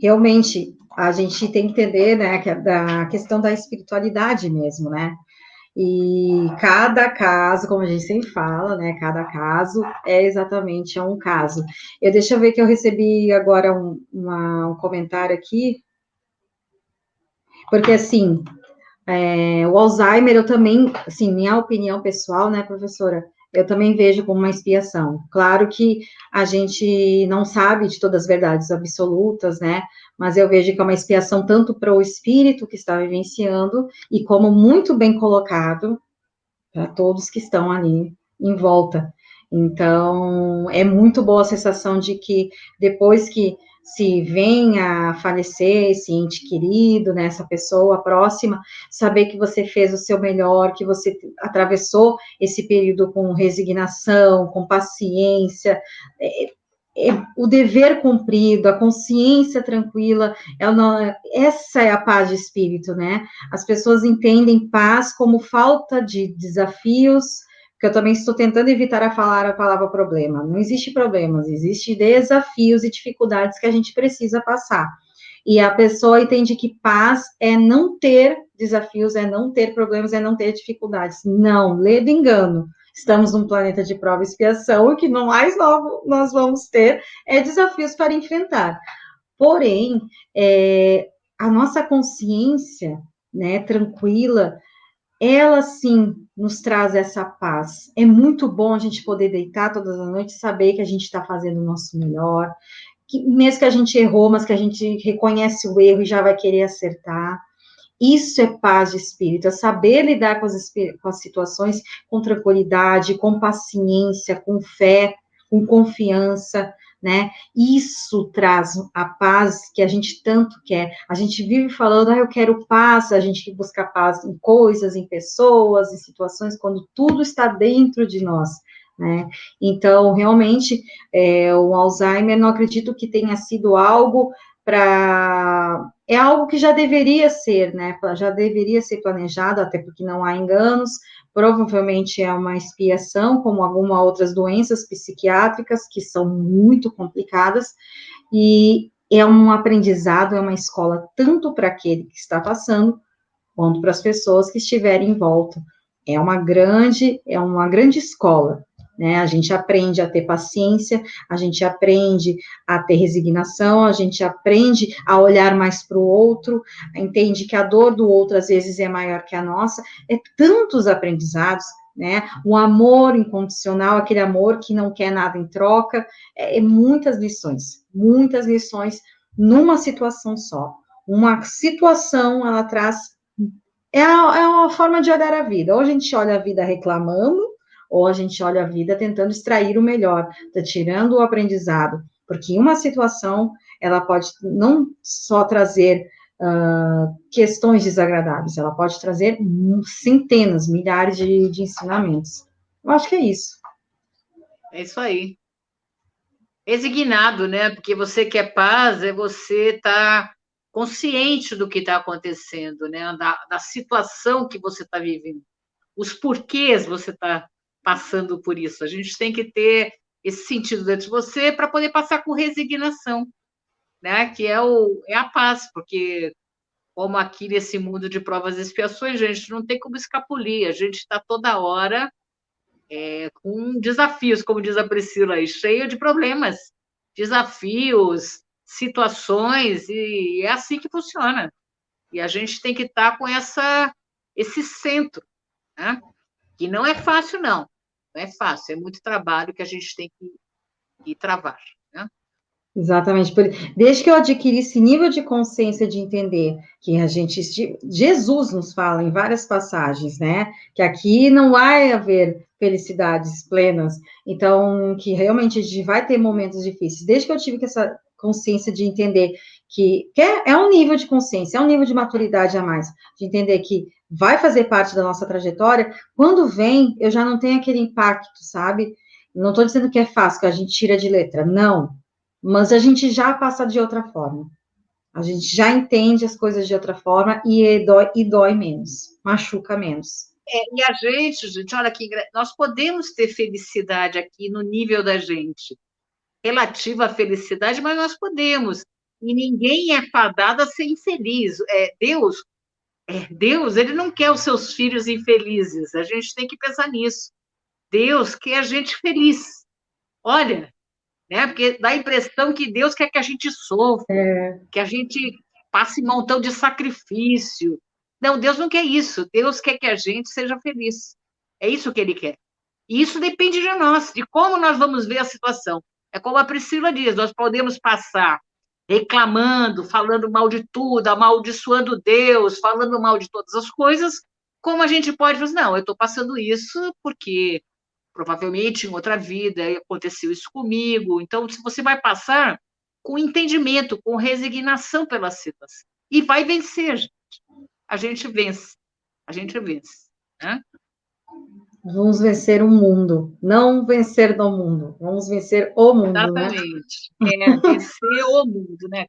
realmente, a gente tem que entender, né, que da questão da espiritualidade mesmo, né? E cada caso, como a gente sempre fala, né? Cada caso é exatamente um caso. Deixa eu ver que eu recebi agora um comentário aqui, porque assim, o Alzheimer eu também, assim, minha opinião pessoal, né, professora, eu também vejo como uma expiação. Claro que a gente não sabe de todas as verdades absolutas, né? Mas eu vejo que é uma expiação tanto para o espírito que está vivenciando, e como muito bem colocado, para todos que estão ali em volta. Então, é muito boa a sensação de que depois que se vem a falecer esse ente querido, né, essa pessoa próxima, saber que você fez o seu melhor, que você atravessou esse período com resignação, com paciência, o dever cumprido, a consciência tranquila, essa é a paz de espírito, né? As pessoas entendem paz como falta de desafios, porque eu também estou tentando evitar a falar a palavra problema. Não existe problemas, existe desafios e dificuldades que a gente precisa passar. E a pessoa entende que paz é não ter desafios, é não ter problemas, é não ter dificuldades. Não, lê do engano. Estamos num planeta de prova e expiação, e o que mais novo nós vamos ter é desafios para enfrentar. Porém, a nossa consciência, né, tranquila, ela sim nos traz essa paz. É muito bom a gente poder deitar todas as noites e saber que a gente está fazendo o nosso melhor, que mesmo que a gente errou, mas que a gente reconhece o erro e já vai querer acertar. Isso é paz de espírito, é saber lidar com as situações com tranquilidade, com paciência, com fé, com confiança, né? Isso traz a paz que a gente tanto quer. A gente vive falando, eu quero paz, a gente busca paz em coisas, em pessoas, em situações, quando tudo está dentro de nós, né? Então, realmente, o Alzheimer, não acredito que tenha sido algo é algo que já deveria ser, né? Já deveria ser planejado, até porque não há enganos. Provavelmente é uma expiação, como algumas outras doenças psiquiátricas que são muito complicadas, e é um aprendizado, é uma escola tanto para aquele que está passando, quanto para as pessoas que estiverem em volta. É uma grande escola, né? A gente aprende a ter paciência, a gente aprende a ter resignação, a gente aprende a olhar mais para o outro, entende que a dor do outro às vezes é maior que a nossa, tantos aprendizados, né? O amor incondicional, aquele amor que não quer nada em troca, muitas lições numa situação só. Uma situação, ela traz... É uma forma de olhar a vida. Ou a gente olha a vida reclamando, ou a gente olha a vida tentando extrair o melhor, tá tirando o aprendizado. Porque uma situação, ela pode não só trazer questões desagradáveis, ela pode trazer centenas, milhares de ensinamentos. Eu acho que é isso. É isso aí. Resignado, né? Porque você quer paz, é você estar consciente do que está acontecendo, né? Da situação que você está vivendo, os porquês você está passando por isso. A gente tem que ter esse sentido dentro de você para poder passar com resignação, né? Que é a paz, porque como aqui nesse mundo de provas e expiações, a gente não tem como escapulir, a gente está toda hora com desafios, como diz a Priscila aí, cheio de problemas, desafios, situações, e é assim que funciona. E a gente tem que estar com esse centro, né? Que não é fácil, não. Não é fácil, é muito trabalho que a gente tem que travar, né? Exatamente. Desde que eu adquiri esse nível de consciência de entender que a gente, Jesus nos fala em várias passagens, né? Que aqui não vai haver felicidades plenas, então que realmente a gente vai ter momentos difíceis. Desde que eu tive essa consciência de entender que é um nível de consciência, é um nível de maturidade a mais, de entender que vai fazer parte da nossa trajetória, quando vem, eu já não tenho aquele impacto, sabe? Não estou dizendo que é fácil, que a gente tira de letra, não. Mas a gente já passa de outra forma. A gente já entende as coisas de outra forma e dói menos, machuca menos. E a gente, olha aqui, nós podemos ter felicidade aqui no nível da gente, relativa à felicidade, mas nós podemos. E ninguém é fadado a ser infeliz. Deus, ele não quer os seus filhos infelizes. A gente tem que pensar nisso. Deus quer a gente feliz. Olha, né? Porque dá a impressão que Deus quer que a gente sofra, que a gente passe um montão de sacrifício. Não, Deus não quer isso. Deus quer que a gente seja feliz. É isso que ele quer. E isso depende de nós, de como nós vamos ver a situação. É como a Priscila diz, nós podemos passar reclamando, falando mal de tudo, amaldiçoando Deus, falando mal de todas as coisas, como a gente pode dizer, não, eu estou passando isso porque provavelmente em outra vida aconteceu isso comigo. Então, se você vai passar com entendimento, com resignação pela situação, e vai vencer, gente. A gente vence, a gente vence, né? Vamos vencer o mundo, não vencer do mundo, vamos vencer o mundo, né? Exatamente. Vencer o mundo, né?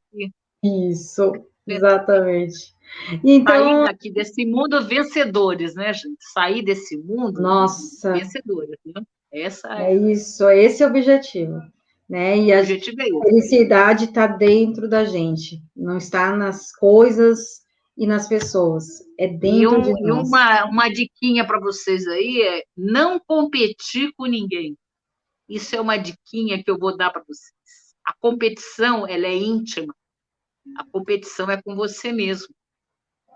Isso, exatamente. Então, Sair daqui desse mundo vencedores, né, gente? Sair desse mundo nossa, vencedores, né? Essa é isso, esse é o objetivo, né? E o a objetivo é esse. felicidade está dentro da gente, não está nas coisas e nas pessoas, é dentro de E nós. uma diquinha para vocês aí é não competir com ninguém. Isso é uma diquinha que eu vou dar para vocês. A competição, ela é íntima. A competição é com você mesmo.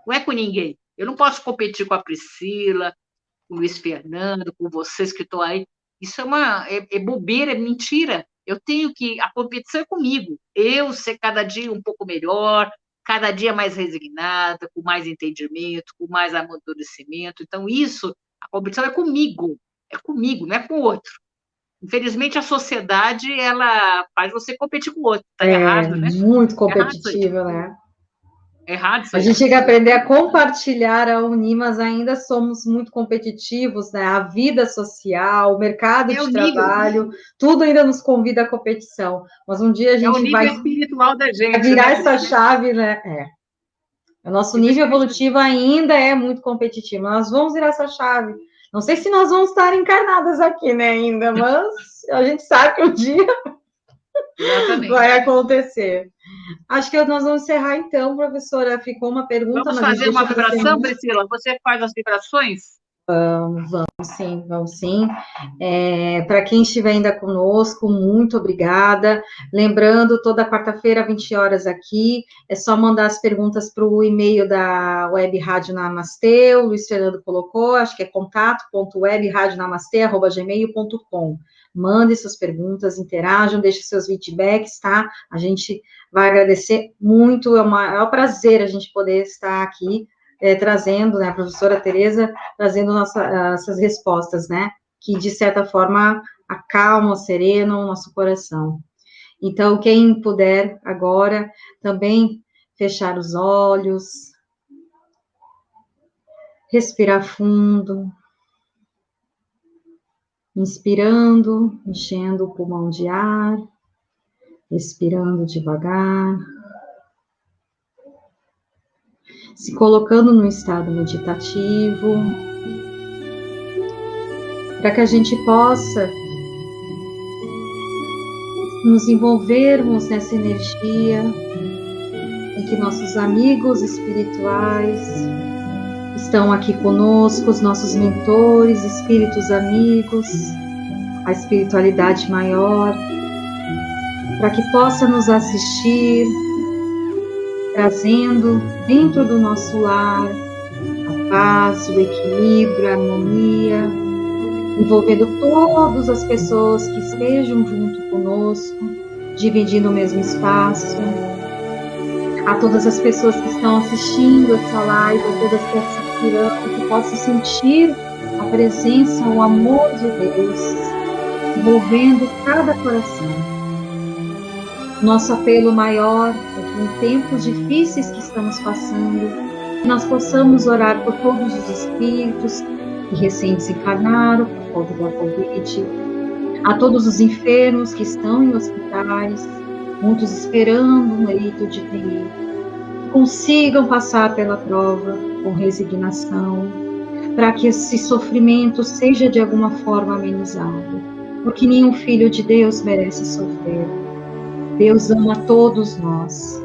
Não é com ninguém. Eu não posso competir com a Priscila, com o Luiz Fernando, com vocês que estão aí. Isso é bobeira, é mentira. A competição é comigo. Eu ser cada dia um pouco melhor, cada dia mais resignada, com mais entendimento, com mais amadurecimento. Então, a competição é comigo, não é com o outro. Infelizmente, a sociedade, ela faz você competir com o outro. Está errado, né? Muito Errado isso aí. competitiva, né? Errado isso A aí. gente chega a aprender a compartilhar, a unir, mas ainda somos muito competitivos, né? A vida social, o mercado É o de nível, trabalho, tudo ainda nos convida à competição. Mas um dia a é o gente nível vai espiritual da gente, virar né, essa Priscila? chave, né? O nosso Nível nível espiritual. evolutivo ainda é muito competitivo. Nós vamos virar essa chave. Não sei se nós vamos estar encarnadas aqui, né, ainda, mas a gente sabe que um dia vai Exatamente. acontecer. Acho que nós vamos encerrar então, professora. Ficou uma pergunta, Vamos mas a gente fazer uma deixa para vibração, semana. Priscila? Você faz as vibrações? Vamos sim. Para quem estiver ainda conosco, muito obrigada. Lembrando, toda quarta-feira, 20 horas aqui, é só mandar as perguntas para o e-mail da Web Rádio Namastê, o Luiz Fernando colocou, acho que é contato.webradionamastê@gmail.com. Mandem suas perguntas, interajam, deixem seus feedbacks, tá? A gente vai agradecer muito, é um prazer a gente poder estar aqui trazendo, né, a professora Tereza, trazendo essas respostas, né, que de certa forma acalmam, serenam o nosso coração. Então, quem puder agora também fechar os olhos, respirar fundo, inspirando, enchendo o pulmão de ar, expirando devagar, se colocando num estado meditativo, para que a gente possa nos envolvermos nessa energia em que nossos amigos espirituais estão aqui conosco, os nossos mentores, espíritos amigos, a espiritualidade maior, para que possa nos assistir, trazendo dentro do nosso lar a paz, o equilíbrio, a harmonia, envolvendo todas as pessoas que estejam junto conosco, dividindo o mesmo espaço, a todas as pessoas que estão assistindo essa live, a todas que assistirão, que possam sentir a presença, o amor de Deus, envolvendo cada coração. Nosso apelo maior é que em tempos difíceis que estamos passando, nós possamos orar por todos os espíritos que recém-desencarnaram por conta da Covid, a todos os enfermos que estão em hospitais, muitos esperando um leito de UTI, consigam passar pela prova com resignação, para que esse sofrimento seja de alguma forma amenizado, porque nenhum filho de Deus merece sofrer. Deus ama todos nós.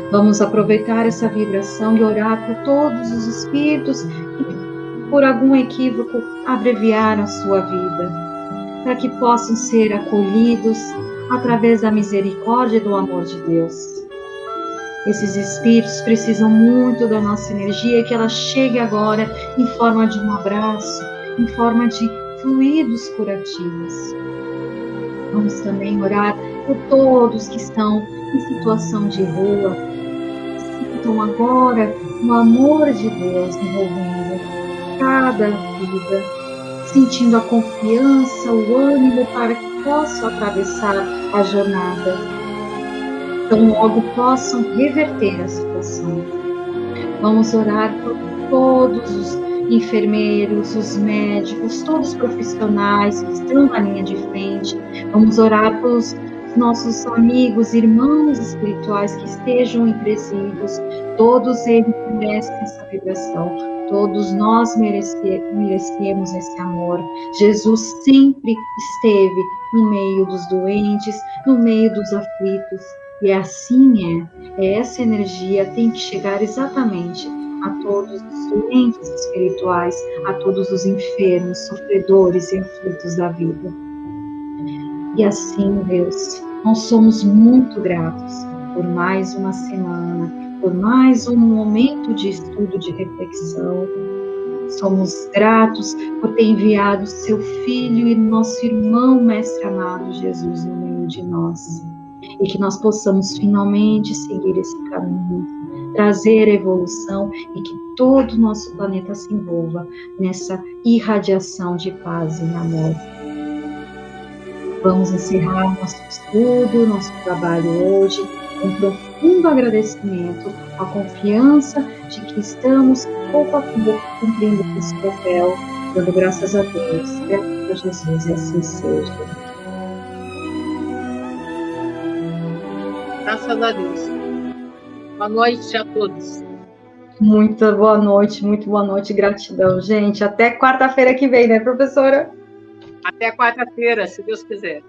Vamos aproveitar essa vibração e orar por todos os espíritos que, por algum equívoco, abreviaram a sua vida, para que possam ser acolhidos através da misericórdia e do amor de Deus. Esses espíritos precisam muito da nossa energia, que ela chegue agora em forma de um abraço, em forma de fluidos curativos. Vamos também orar por todos que estão em situação de rua, sintam agora o amor de Deus envolvendo cada vida, sentindo a confiança, o ânimo para que possam atravessar a jornada, então logo possam reverter a situação. Vamos orar por todos os enfermeiros, os médicos, todos os profissionais que estão na linha de frente. Vamos orar pelos nossos amigos, irmãos espirituais que estejam em presídios. Todos eles merecem essa vibração. Todos nós merecemos esse amor. Jesus sempre esteve no meio dos doentes, no meio dos aflitos. E assim essa energia tem que chegar exatamente a todos os doentes espirituais, a todos os enfermos, sofredores e aflitos da vida. E assim, Deus, nós somos muito gratos por mais uma semana, por mais um momento de estudo, de reflexão. Somos gratos por ter enviado seu Filho e nosso irmão, Mestre amado Jesus, no meio de nós. E que nós possamos finalmente seguir esse caminho, trazer evolução e que todo o nosso planeta se envolva nessa irradiação de paz e amor. Vamos encerrar nosso estudo, nosso trabalho hoje, com um profundo agradecimento, a confiança de que estamos pouco a pouco cumprindo esse papel, dando graças a Deus, graças a Jesus, e assim seja. Graças a Deus. Boa noite a todos. Muito boa noite, gratidão, gente. Até quarta-feira que vem, né, professora? Até quarta-feira, se Deus quiser.